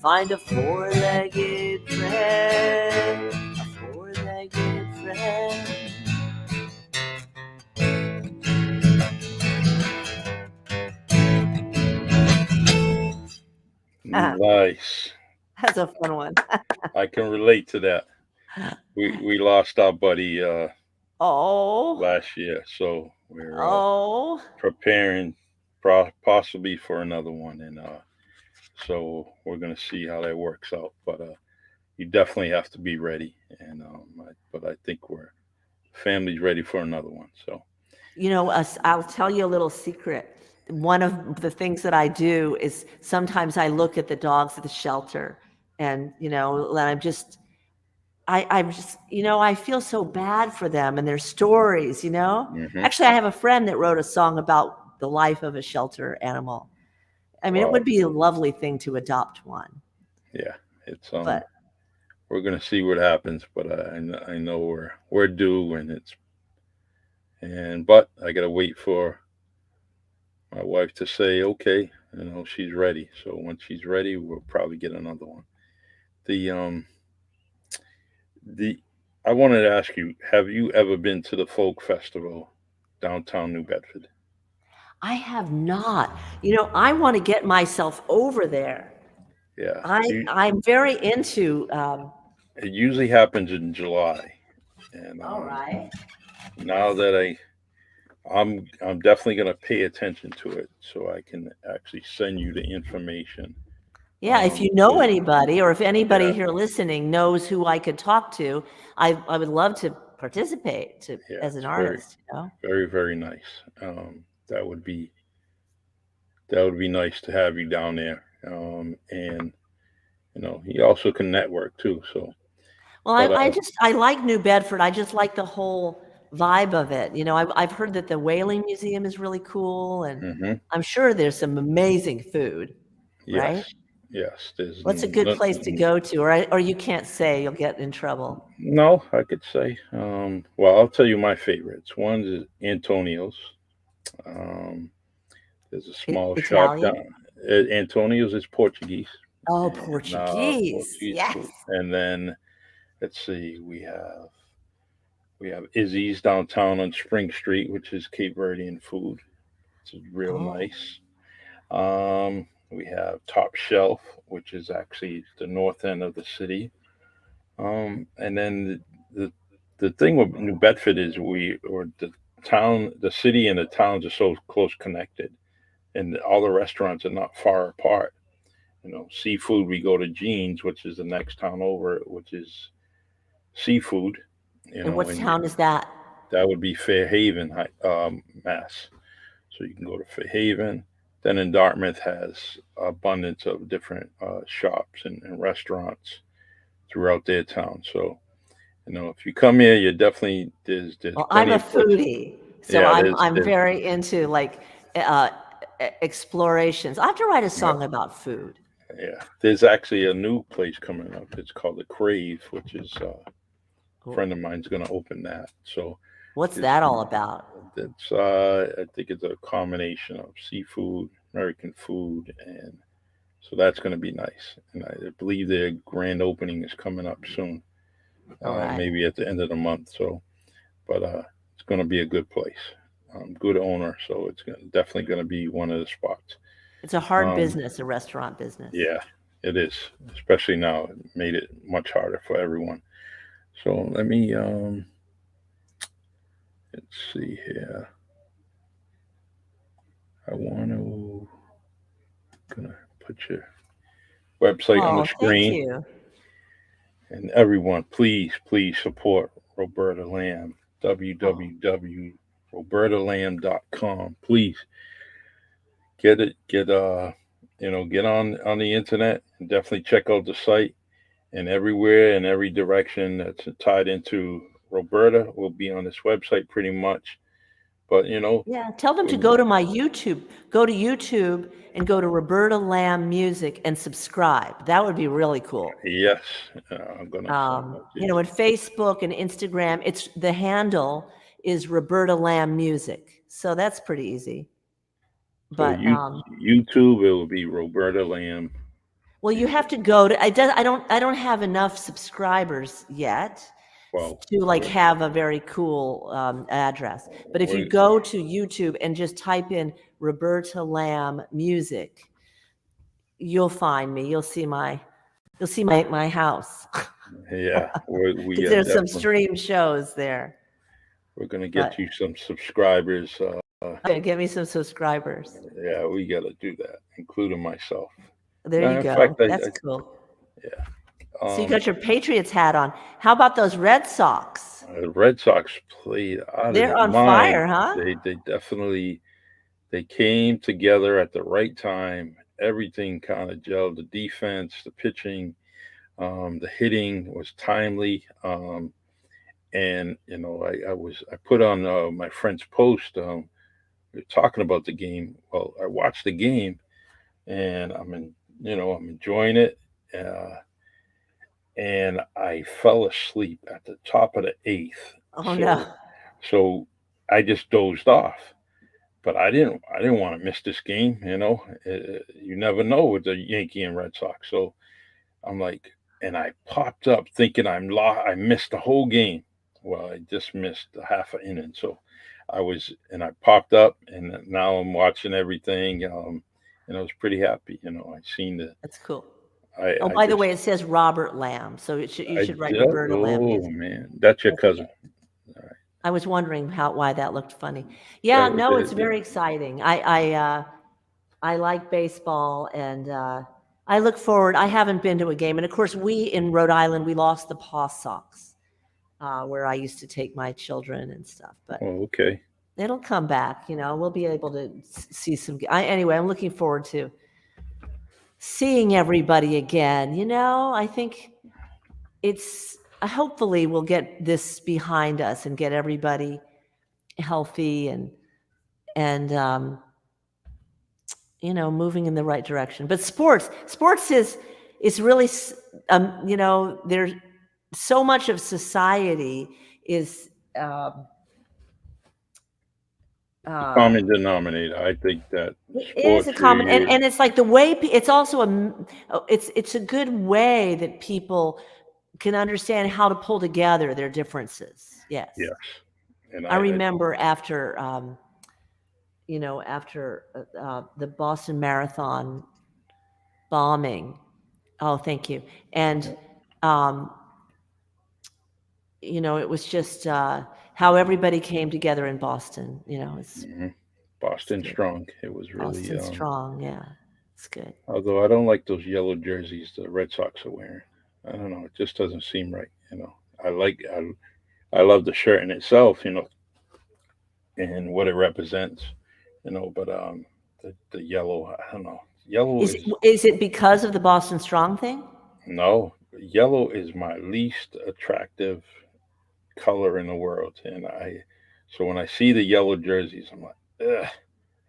Find a four-legged friend, a four-legged friend. Nice. That's a fun one. I can relate to that. We lost our buddy Oh, last year, so we're oh. preparing possibly for another one, and so we're gonna see how that works out. But you definitely have to be ready, and but I think we're family's ready for another one. So I'll tell you a little secret. One of the things that I do is sometimes I look at the dogs at the shelter, and and I'm just, I feel so bad for them and their stories. hmm Actually, I have a friend that wrote a song about the life of a shelter animal. I mean, it wow, would be a lovely thing to adopt one, yeah, it's but we're gonna see what happens, but I know we're due, and but I gotta wait for my wife to say okay, she's ready. So once she's ready, we'll probably get another one. The the I wanted to ask you, have you ever been to the folk festival downtown New Bedford? I have not. I want to get myself over there. Yeah, I'm very into. it usually happens in July, and All right. now that I'm definitely gonna pay attention to it so I can actually send you the information. Yeah, if you know 'Cause, anybody, or if anybody yeah, here listening knows who I could talk to, I would love to participate yeah, as an it's very artist. very very nice. That would be nice to have you down there. And he also can network too. So, Well, but I like New Bedford. I just like the whole vibe of it. I've heard that the Whaling Museum is really cool, and mhm, I'm sure there's some amazing food, yes, right? yes. There's What's a good place to go to? Or you can't say, you'll get in trouble. no, I could say. Well, I'll tell you my favorites. One is Antonio's. Um, there's a small shop Italian? down. Antonio's is Portuguese, Oh, and Portuguese. Portuguese Yes. food. And then let's see, we have Izzy's downtown on Spring Street, which is Cape Verdean food. It's real Oh, nice. We have Top Shelf, which is actually the north end of the city. And then the thing with New Bedford is the city and the towns are so close connected, and all the restaurants are not far apart. Seafood, we go to Jean's, which is the next town over, which is seafood. and what And town is that? that would be Fairhaven, Mass. So you can go to Fairhaven. Then in Dartmouth has abundance of different shops and restaurants throughout their town. So if you come here, you definitely there's Well, I'm plenty a of places. foodie, so Yeah, I'm there's very into like uh, explorations. I have to write a yeah, song about food. yeah. There's actually a new place coming up. It's called the Crave, which is a Cool. friend of mine's going to open that. So What's it's that all about? I think it's a combination of seafood, American food, and so that's going to be nice. And I believe their grand opening is coming up soon, All right. maybe at the end of the month. So, but it's going to be a good place. Good owner, so it's definitely going to be one of the spots. It's a hard Um, business, a restaurant business. yeah, it is, especially now. It made it much harder for everyone. So let's see here. I want to gonna put your website on the Oh, thank screen, you. and everyone, please support Roberta Lamb. Oh, www.robertalamb.com. Please get it, get on the internet and definitely check out the site. And everywhere in every direction that's tied into Roberta will be on this website pretty much. But yeah. Tell them to when go to my YouTube. Go to YouTube and go to Roberta Lamb Music and subscribe. That would be really cool. yes, I'm gonna send that to you. And Facebook and Instagram, it's the handle is Roberta Lamb Music. So that's pretty easy. So But YouTube, it will be Roberta Lamb well, you have Music. to go to I don't have enough subscribers yet Well, to like we're, have a very cool address. But if you we're go to YouTube and just type in Roberta Lamb Music, you'll find me. You'll see my house Yeah, we because are there's some definitely stream shows there. we're gonna But get you some subscribers. okay, get me some subscribers. Yeah, we got to do that, including myself. There you Matter of go. fact, That's cool. yeah. So you got your Patriots hat on. How about those Red Sox? The Red Sox played out of They're their on mind. fire, huh? They definitely they came together at the right time. Everything kind of gelled. The defense, the pitching, the hitting was timely. And I put on my friend's post. We were talking about the game. Well, I watched the game, and I'm enjoying it. Uh, and I fell asleep at the top of the eighth. Oh no. So I just dozed off. But I didn't want to miss this game. You never know with the Yankee and Red Sox. So I'm like, and I popped up thinking I missed the whole game. Well, I just missed a half an inning. So I popped up, and now I'm watching everything. And I was pretty happy. I seen the, That's cool. Oh, I by the just, way, it says Robert Lamb, so you I should write did. Roberta Lamb. Yes, Oh man, that's your that's cousin. okay. All right. I was wondering why that looked funny. Yeah, no, it's Yeah. very exciting. I like baseball, and I look forward. I haven't been to a game, and of course, we in Rhode Island we lost the Paw Sox, where I used to take my children and stuff. But Oh, okay. it'll come back. We'll be able to see some. Anyway, I'm looking forward to seeing everybody again. I think it's hopefully we'll get this behind us and get everybody healthy and moving in the right direction. But sports is really there's so much of society is uh, Common denominator. I think that it is sports a common, and, really. and it's like the way it's also it's a good way that people can understand how to pull together their differences. Yes, Yes, and I remember after the Boston Marathon bombing. Oh, thank you. And um, it was just how everybody came together in Boston. mhm. It's Boston good. strong. It was really. Boston strong. Yeah, it's good. Although I don't like those yellow jerseys the Red Sox are wearing. I don't know. It just doesn't seem right. I like. I love the shirt in itself. And what it represents. But the yellow. I don't know. Yellow Is is is it because of the Boston Strong thing? no. Yellow is my least attractive color in the world, and so when I see the yellow jerseys, I'm like, ugh,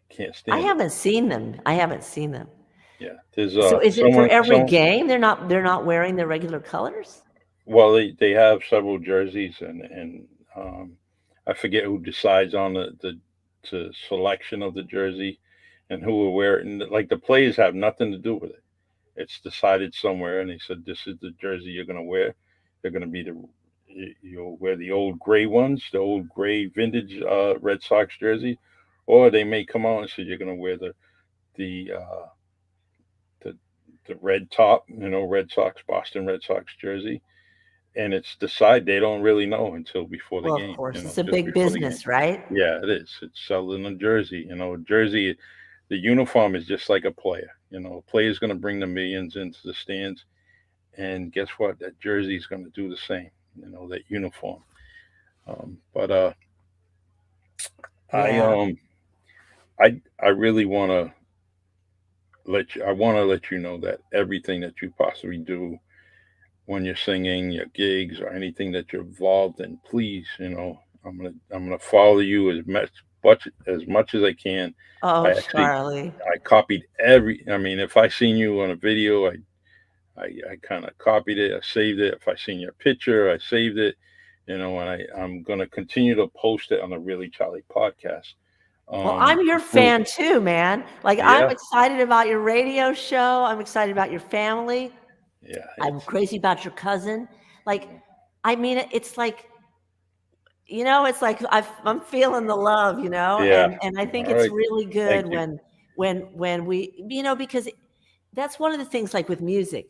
can't I stand it. haven't seen them. I haven't seen them. Yeah, there's So is it for every someone. game? They're not wearing their regular colors? Well, they have several jerseys, and um, I forget who decides on the selection of the jersey and who will wear it. And like the players have nothing to do with it. It's decided somewhere, and they said this is the jersey you're gonna wear. They're gonna be you'll wear the old gray ones, the old gray vintage Red Sox jersey, or they may come out and say you're gonna wear the uh, the the red top, Red Sox Boston Red Sox jersey, and it's decide they don't really know until before the Well, of game, course, it's a just big before the game. business, right? Yeah, it is. It's selling a jersey. Jersey, the uniform is just like a player. A player is going to bring the millions into the stands, and guess what? That jersey is going to do the same. That uniform. But I Yeah. I really want to let you know that everything that you possibly do when you're singing, your gigs, or anything that you're involved in, please, I'm gonna follow you as much as I can. I Oh, actually Charlie. I copied every. I mean, if I seen you on a video, I kind of copied it. I saved it. If I seen your picture, I saved it. And I'm gonna continue to post it on the Really Charlie podcast. Well, I'm your Through fan too, man. Like, I'm Yeah, excited about your radio show. I'm excited about your family. yeah, I'm it's crazy about your cousin. Like, I mean, it's like I'm feeling the love, yeah. and I think All it's right, really thank good you. when we, because that's one of the things, like with music,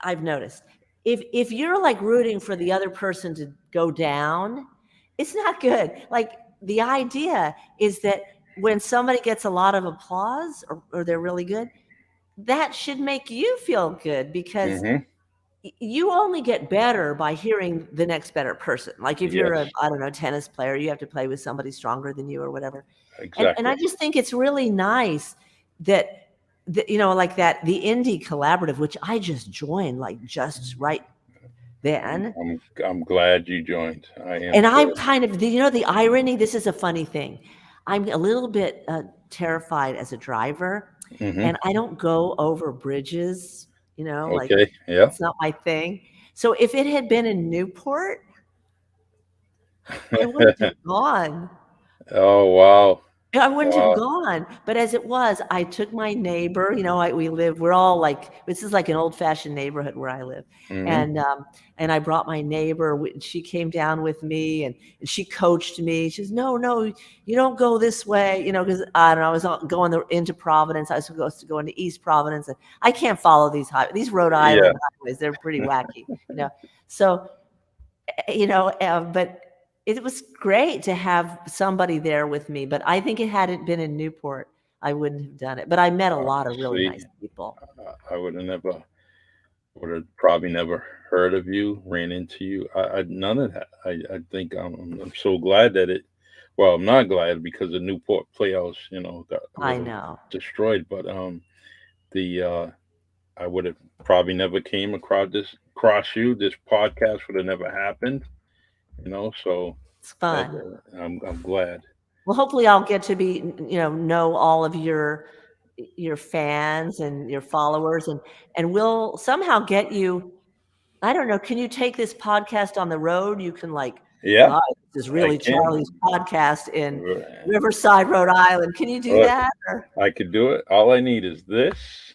I've noticed. If you're like rooting for the other person to go down, it's not good. Like the idea is that when somebody gets a lot of applause or they're really good, that should make you feel good because Hmm. you only get better by hearing the next better person. Like if you're a, Yes, I don't know, tennis player, you have to play with somebody stronger than you or whatever. And I exactly. just think it's really nice that, like that, the indie collaborative, which I just joined like just right then. I'm glad you joined. I am And I'm too. kind of, the irony, this is a funny thing. I'm a little bit terrified as a driver, Hmm. and I don't go over bridges, like Okay. Yeah. it's not my thing. So if it had been in Newport, I wouldn't have gone. Oh wow. I wouldn't have Wow. gone, but as it was, I took my neighbor, we're all like, this is like an old-fashioned neighborhood where I live, Hmm. and I brought my neighbor, she came down with me, and she coached me. She says, "No, no, you don't go this way," because I don't know, I was going into Providence. I was supposed to go into East Providence, and I can't follow these Rhode Yeah. Island highways. They're pretty wacky, you know. So but it was great to have somebody there with me, but I think it hadn't been in Newport, I wouldn't have done it, but I met a lot of really See, nice people. I would have probably never heard of you, ran into you. None of that. I think I'm so glad that it. Well, I'm not glad because the Newport Playhouse, got a I little know. destroyed. But the I would have probably never came across you. This podcast would have never happened. So It's that fun. I'm glad. Well, hopefully I'll get to know all of your fans and your followers, and we'll somehow get you. I don't know, can you take this podcast on the road? You can, like, Yeah, "Hi, this is I really can. Charlie's podcast in Uh, Riverside, Rhode Island." Can you do Look, that? Or I could do it. All I need is this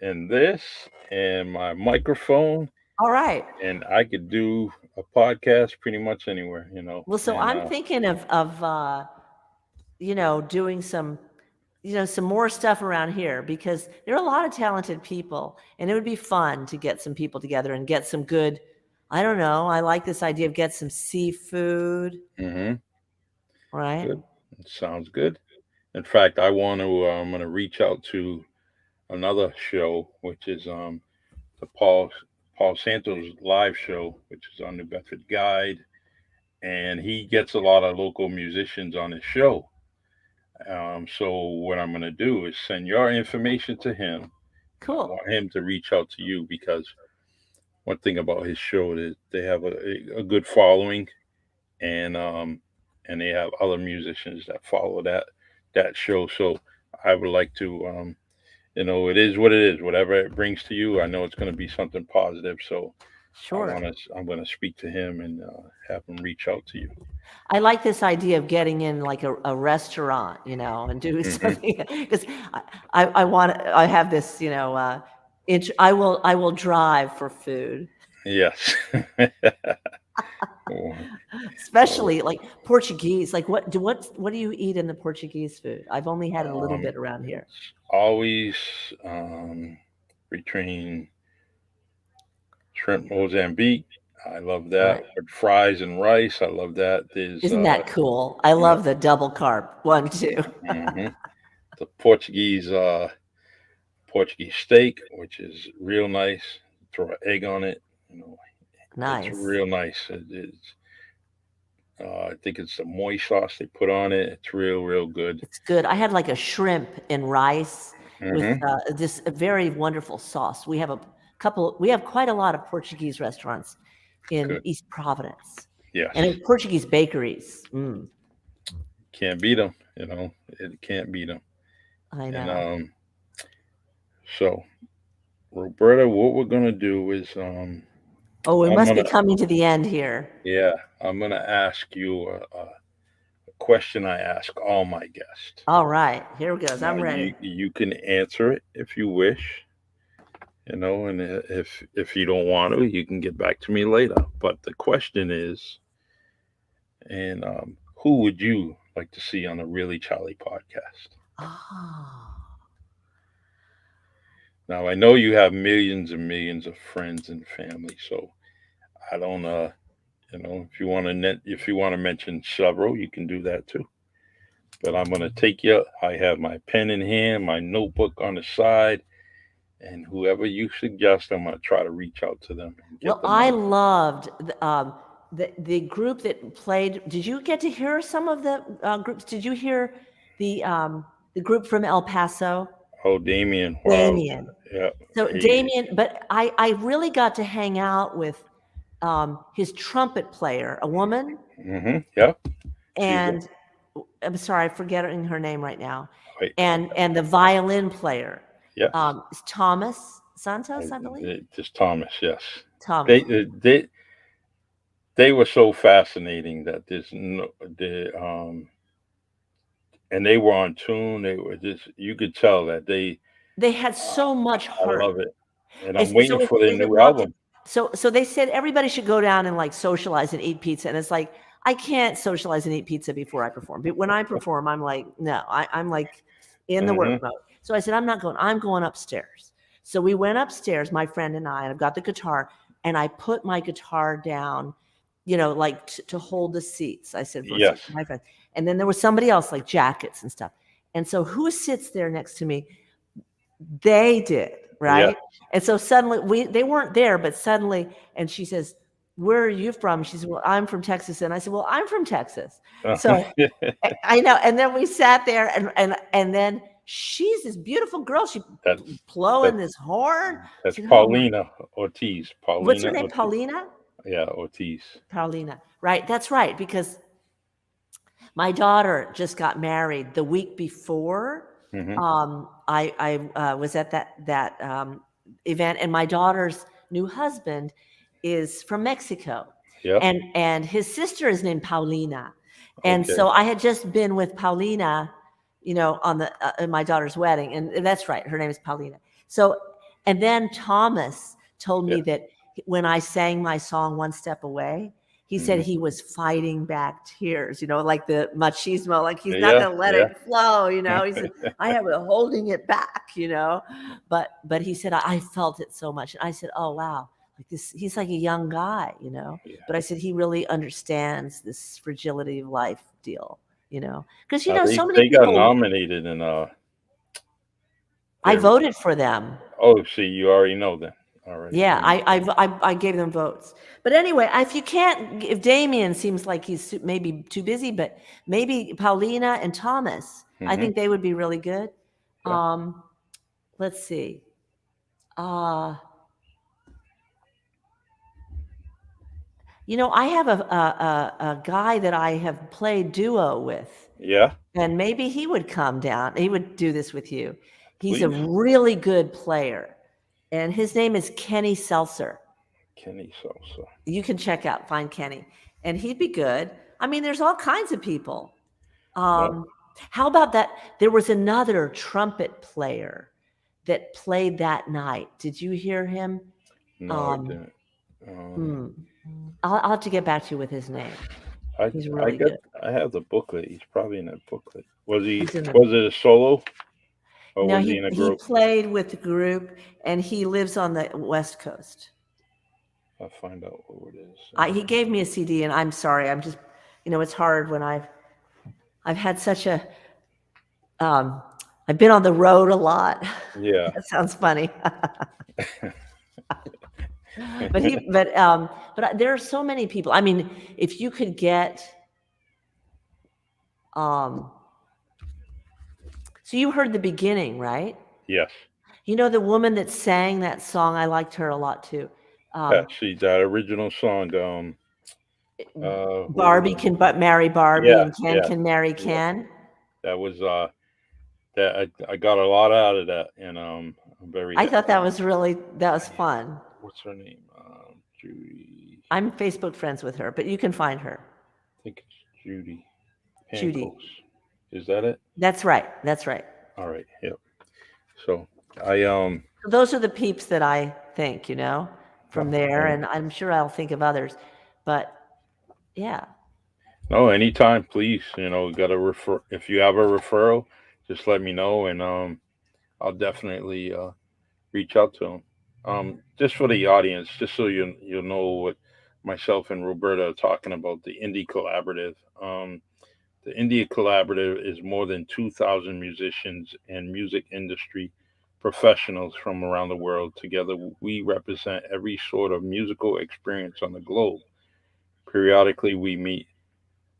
and my microphone, all right. and I could do a podcast pretty much anywhere. Well, so And I'm thinking of doing some more stuff around here because there are a lot of talented people, and it would be fun to get some people together and get some good. I don't know. I like this idea of get some seafood, hmm right? good. Sounds good. In fact, I'm gonna reach out to another show, which is the Paul Santos live show, which is on New Bedford Guide, and he gets a lot of local musicians on his show. So what I'm gonna do is send your information to him. I Cool. want him to reach out to you because one thing about his show is they have a good following, and and they have other musicians that follow that show. So I would like to, it is what it is. Whatever it brings to you, I know it's going to be something positive. So Sure. I'm going to speak to him and have him reach out to you. I like this idea of getting in like a restaurant, and doing Hmm. something because I have this, I will drive for food, Yes. Oh, oh, especially like Portuguese. Like what do you eat in the Portuguese food? I've only had it a little bit around here. it's always um, between shrimp Mozambique. I love that. Right. With fries and rice. I love that. There's Isn't that cool? I yeah, love the double carb one too. hmm the Portuguese steak, which is real nice. Throw an egg on it. You know, it's Nice. real nice. I think it's the moist sauce they put on it. It's real good. It's good. I had like a shrimp and rice with Hmm. this very wonderful sauce. We have quite a lot of Portuguese restaurants in Good. East Providence Yes. and in Portuguese bakeries. Can't beat them. It can't beat them. I And know. so Roberta, what we're gonna do is Oh, we I'm must be gonna coming to the end here. yeah, I'm gonna ask you a question I ask all my guests. All right, here it goes. Now I'm ready. you can answer it if you wish, and if you don't want to, you can get back to me later. But the question is, and who would you like to see on a Really Charlie podcast? Oh, Now I know you have millions and millions of friends and family, so I don't if you want to mention several, you can do that too. But I'm gonna take you. I have my pen in hand, my notebook on the side, and whoever you suggest, I'm gonna try to reach out to them and get Well, them I on. loved the group that played. Did you get to hear some of the groups? Did you hear the um, the group from El Paso? Oh, Damien, wow, Damien. yeah, So he, Damien, but I really got to hang out with his trumpet player, a woman, yeah, she's and I'm sorry, I'm forgetting her name right now, wait, and the violin player, yes, is Thomas Santos, I believe. just Thomas, yes. Thomas. They they were so fascinating that there's no the and they were on tune. They were just you could tell that they They had so much I heart. love it, and I'm It's waiting so for their is it new walking album. so they said everybody should go down and, like, socialize and eat pizza, and it's like, I can't socialize and eat pizza before I perform, but when I perform, I'm like, "No," I'm, like, in the work Hmm. mode. So I said, "I'm not going, I'm going upstairs." So we went upstairs, my friend and I've got the guitar, and I put my guitar down, like, to hold the seats. I said, "For Yes, my friend." And then there was somebody else, like jackets and stuff. And so who sits there next to me? They did, yes. right? And so suddenly they weren't there, but suddenly, and she says, "Where are you from?" She said, "Well, I'm from Texas." And I said, "Well, I'm from Texas." So I know. And then we sat there and then she's this beautiful girl. She that's blowing that's this horn. I that's said, "Oh my, Paulina Ortiz. what's her Paulina name? Ortiz. Paulina?" Yeah, Ortiz. Paulina. Right. That's right. Because my daughter just got married the week before. Hmm. I was at that event, and my daughter's new husband is from Mexico, Yep. and his sister is named Paulina, and Okay. so I had just been with Paulina, on the in my daughter's wedding, and that's right, her name is Paulina. So, and then Thomas told Yeah. me that when I sang my song "One Step Away," he said Hmm. he was fighting back tears, like the machismo, like he's not Yeah. going to let Yeah. it flow. He said, I have been holding it back. But he said, I felt it so much. And I said, oh, wow. Like this, he's like a young guy. Yeah. But I said, he really understands this fragility of life deal. Because, They so many they got people, nominated in I their voted for them. oh see you already know then already Yeah, you know I gave them votes. But anyway, if you can't, if Damien seems like he's maybe too busy, but maybe Paulina and Thomas, I hmm think they would be really good. yeah Um, let's see. Uh, I have a guy that I have played duo with, yeah and maybe he would come down. He would do this with you. He's a please really good player, and his name is Kenny Seltzer. Kenny Sosa You can find Kenny, and he'd be good. I mean, there's all kinds of people. no Um, how about that? There was another trumpet player that played that night. Did you hear him? no I Um, didn't hmm, I'll have to get back to you with his name. I He's I really got good. I have the booklet. He's probably in that booklet. He's in the Was it a solo or No, was he he in a he group? played with the group, and he lives on the West Coast. I'll find out who it is. He gave me a CD, and I'm sorry. I'm just, it's hard when I've had such a um, I've been on the road a lot. Yeah. That sounds funny. But there are so many people. I mean, if you could get, um, so you heard the beginning, right? Yes. The woman that sang that song, I liked her a lot too. Yeah. Um, She that original song. What was Barbie it? can but marry Barbie, Yeah. and Ken Yeah. can marry Yeah. Ken. That was that I got a lot out of that, and I'm very I thought happy. that was fun. What's her name? Judy. I'm Facebook friends with her, but you can find her. I think it's Judy Judy. Pancos. Is that it? That's right. That's right. All right. Yep. So I Those are the peeps that I think, from there, and and I'm sure I'll think of others. But yeah. no, anytime, please. Got a refer. If you have a referral, just let me know, and I'll definitely reach out to them. Just for the audience, just so you'll know what myself and Roberta are talking about, the Indie Collaborative. The Indie Collaborative is more than 2,000 musicians and music industry professionals from around the world. Together, we represent every sort of musical experience on the globe. Periodically, we meet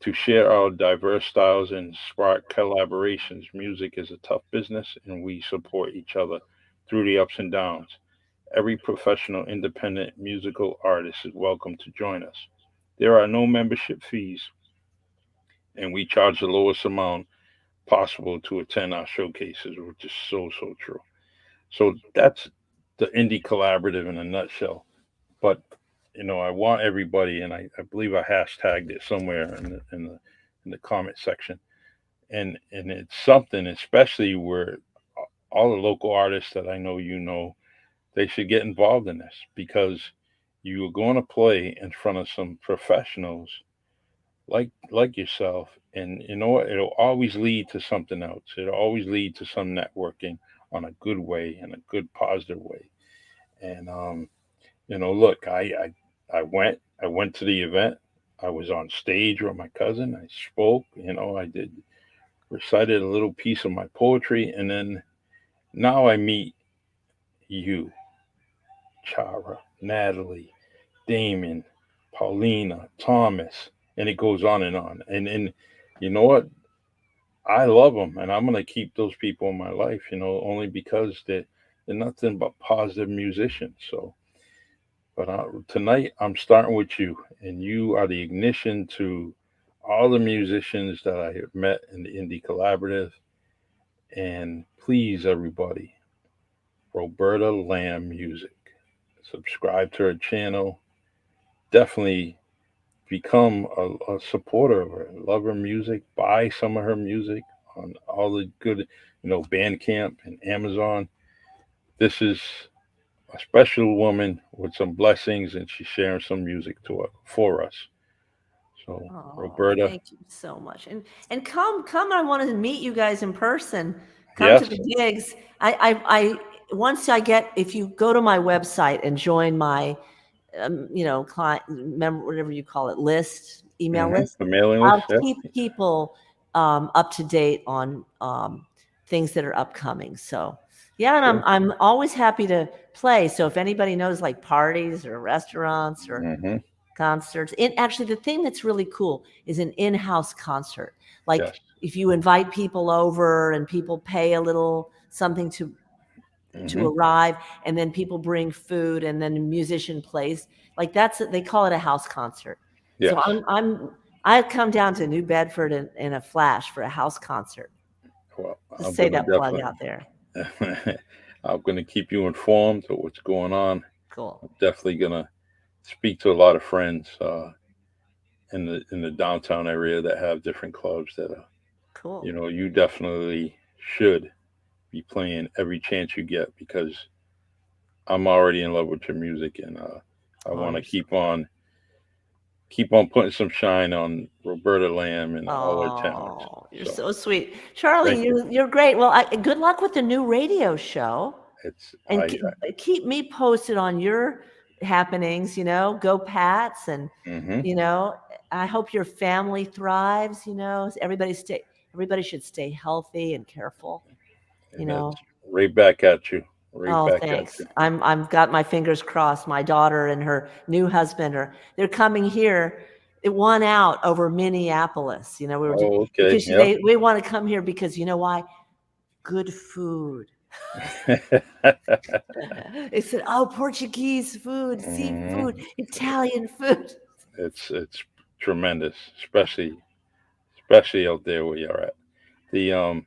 to share our diverse styles and spark collaborations. Music is a tough business, and we support each other through the ups and downs. Every professional independent musical artist is welcome to join us. There are no membership fees, and we charge the lowest amount possible to attend our showcases, which is so true. So that's the Indie Collaborative in a nutshell. But I want everybody, and I believe I hashtagged it somewhere in the comment section, and it's something, especially where all the local artists that I know, they should get involved in this because you are going to play in front of some professionals like yourself, and you know what? It'll always lead to something else. It'll always lead to some networking on a good way, in a good positive way. And look, I went to the event. I was on stage with my cousin. I spoke. I did recited a little piece of my poetry, and then now I meet you, Chara, Natalie, Damon, Paulina, Thomas, and it goes on and on. And you know what? I love them, and I'm gonna keep those people in my life. Only because they're nothing but positive musicians. So, but tonight I'm starting with you, and you are the ignition to all the musicians that I have met in the Indie Collaborative. And please, everybody, Roberta Lamb Music. Subscribe to her channel. Definitely become a supporter of her. Love her music. Buy some of her music on all the good, Bandcamp and Amazon. This is a special woman with some blessings, and she's sharing some music for us. So, Oh, Roberta, thank you so much. And come. I want to meet you guys in person. Come to yes. the gigs. Once I get, if you go to my website and join my client, member, whatever you call it, list, email list, The mailing list, I'll yeah. keep people up to date on things that are upcoming. So yeah, and I'm Cool. I'm always happy to play. So if anybody knows like parties or restaurants or hmm concerts, actually the thing that's really cool is an in-house concert. Like Yes. if you invite people over and people pay a little something to hmm arrive, and then people bring food, and then a musician plays, like they call it a house concert. So Yes. I come down to New Bedford in a flash for a house concert. Well, Just I'm say gonna that plug out definitely, there. I'm gonna keep you informed of what's going on. Cool. I'm definitely gonna speak to a lot of friends in the downtown area that have different clubs that Cool. you definitely should be playing every chance you get because I'm already in love with your music, and I Oh, want to you're so keep on putting some shine on Roberta Lamb and all her talents. Oh, you're So so sweet. Charlie, thank you. you're great. Well, good luck with the new radio show. It's And keep me posted on your happenings, go Pats. And hmm you know I hope your family thrives. Everybody should stay healthy and careful. you and that's know right back at you, right oh, back at thanks. you. I've got my fingers crossed. My daughter and her new husband they're coming here. It won out over Minneapolis. We were just Oh, okay, because yeah. they want to come here because you know why? Good food. They said, "Oh, Portuguese food, hmm seafood, Italian food." it's tremendous, especially out there where you're at. The All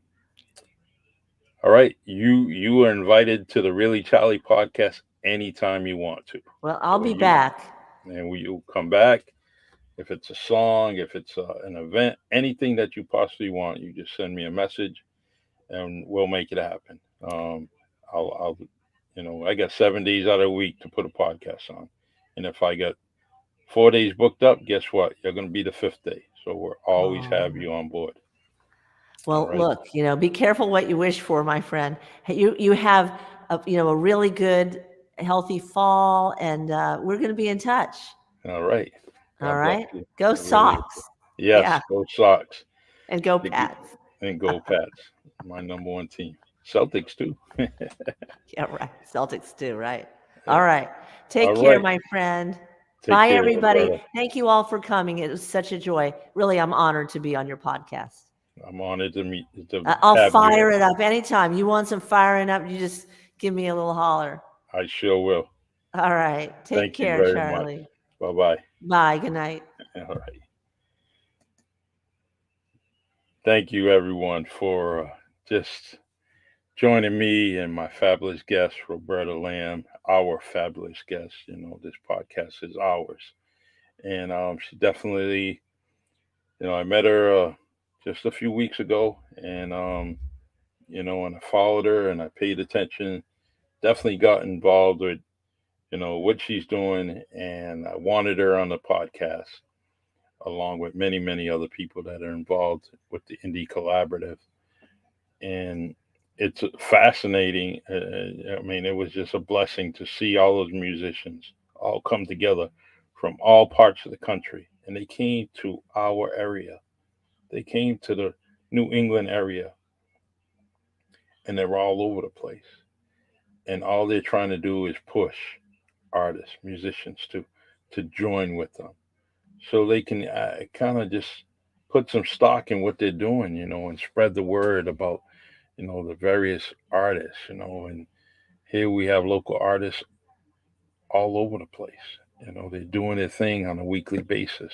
right, you are invited to the Really Charlie podcast anytime you want to. Well, I'll So be back. you come back. If it's a song, if it's an event, anything that you possibly want, you just send me a message, and we'll make it happen. I'll I got 7 days out of the week to put a podcast on, and if I got 4 days booked up, guess what? You're going to be the fifth day, so we'll always have Oh. you on board. All Well, right. look, be careful what you wish for, my friend. Hey, you have a really good, healthy fall, and we're going to be in touch. All right. All God bless right. you. Go I really Sox. yes. Yeah. Go Sox. And go Dig- Pats. and go Pats. My number one team. Celtics too. Yeah, right. Celtics too, right? Yeah. All right. All Take care, right. my friend. Take Bye, care, everybody. Roberta. Thank you all for coming. It was such a joy. Really, I'm honored to be on your podcast. I'm honored to I'll have you fire here. it up anytime. You want some firing up, you just give me a little holler. I sure will. All right. Take Thank you care, very much. Charlie. Bye bye. Bye. Good night. All right. Thank you, everyone, for just joining me and my fabulous guest, Roberta Lamb, our fabulous guest. This podcast is ours. And she definitely, I met her just a few weeks ago, and, and I followed her and I paid attention, definitely got involved with, what she's doing. And I wanted her on the podcast along with many, many other people that are involved with the Indie Collaborative. And it's fascinating. I mean, it was just a blessing to see all those musicians all come together from all parts of the country, and they came to our area. They came to the New England area, and they're all over the place. And all they're trying to do is push artists, musicians to join with them, so they can kind of just put some stock in what they're doing, and spread the word about the various artists, and here we have local artists all over the place. They're doing their thing on a weekly basis.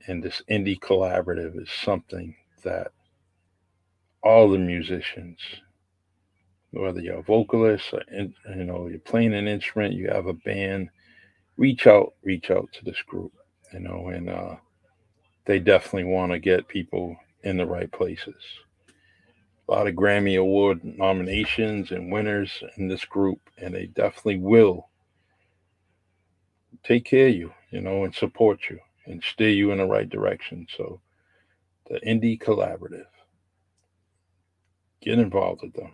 And this indie collaborative is something that all the musicians, whether you're a vocalist or you're playing an instrument, you have a band, reach out to this group, and they definitely want to get people in the right places. A lot of Grammy Award nominations and winners in this group, and they definitely will take care of you, and support you and steer you in the right direction. So the Indie Collaborative, get involved with them.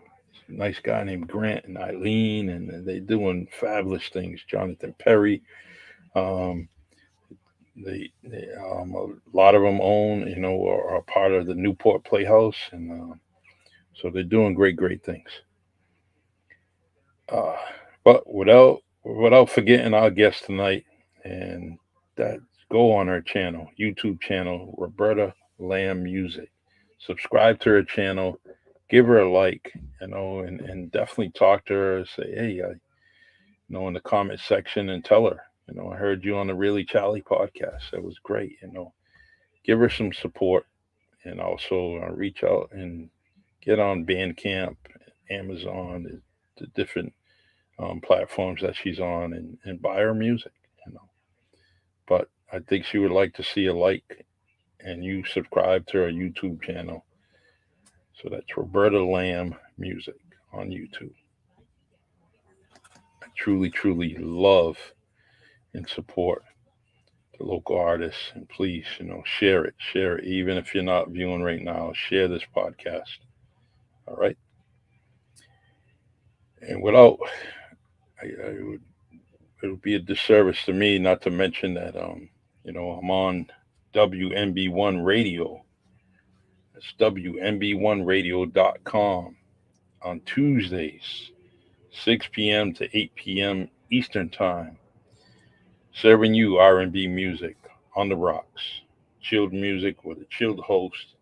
Nice guy named Grant and Eileen, and they're doing fabulous things. Jonathan Perry, um, a lot of them own, are part of the Newport Playhouse, and so they're doing great, great things. Uh, but without forgetting our guest tonight, and that go on her channel, YouTube channel, Roberta Lamb Music. Subscribe to her channel, give her a like, and definitely talk to her. Say, hey, in the comment section, and tell her, I heard you on the Really Charlie podcast. That was great. Give her some support, and also reach out and get on Bandcamp, Amazon, the different platforms that she's on, and buy her music. You know, but I think she would like to see a like and you subscribe to her YouTube channel. So that's Roberta Lamb Music on YouTube. I truly, truly love and support the local artists. And please, share it. Even if you're not viewing right now, share this podcast. All right. And it would be a disservice to me not to mention that, I'm on WMB1 Radio. That's WMB1Radio.com on Tuesdays, 6 p.m. to 8 p.m. Eastern Time, serving you R&B music on the rocks, chilled music with a chilled host,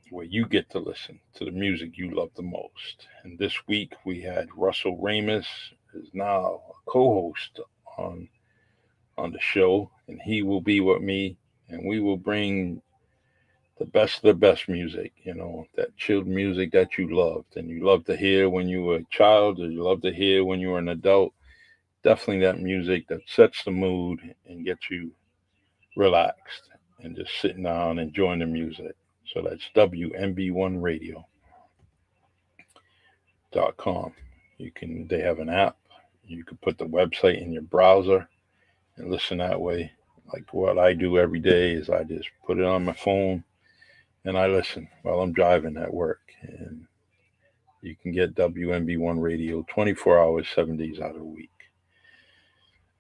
where you get to listen to the music you love the most. And this week we had Russell Ramus, is now a co-host on on the show, and he will be with me, and we will bring the best of the best music, that chilled music that you loved and you loved to hear when you were a child, or you loved to hear when you were an adult. Definitely that music that sets the mood and gets you relaxed and just sitting down enjoying the music. So that's WMB1Radio.com. They have an app. You can put the website in your browser and listen that way. Like what I do every day is I just put it on my phone and I listen while I'm driving at work. And You can get WMB1 Radio 24 hours, 7 days out of the week.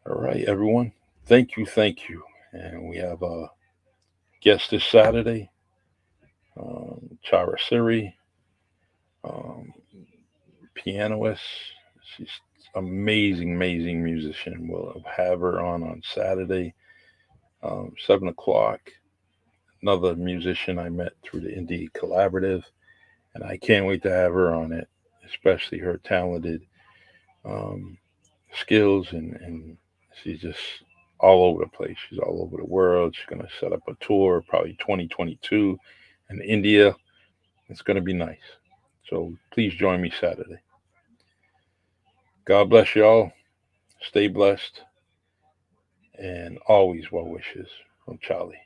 All right, everyone. Thank you. Thank you. And we have a guest this Saturday, Chara Siri, um, pianist. She's amazing, amazing musician. We'll have her on Saturday, 7 o'clock. Another musician I met through the Indie Collaborative, and I can't wait to have her on it, especially her talented um, skills, and she's just all over the place. She's all over the world. She's going to set up a tour, probably 2022 in India. It's going to be nice. So please join me Saturday. God bless y'all. Stay blessed. And always well wishes from Charlie.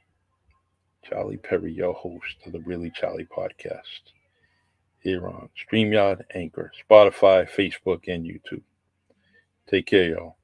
Charlie Perry, your host of the Really Charlie podcast, here on StreamYard, Anchor, Spotify, Facebook, and YouTube. Take care, y'all.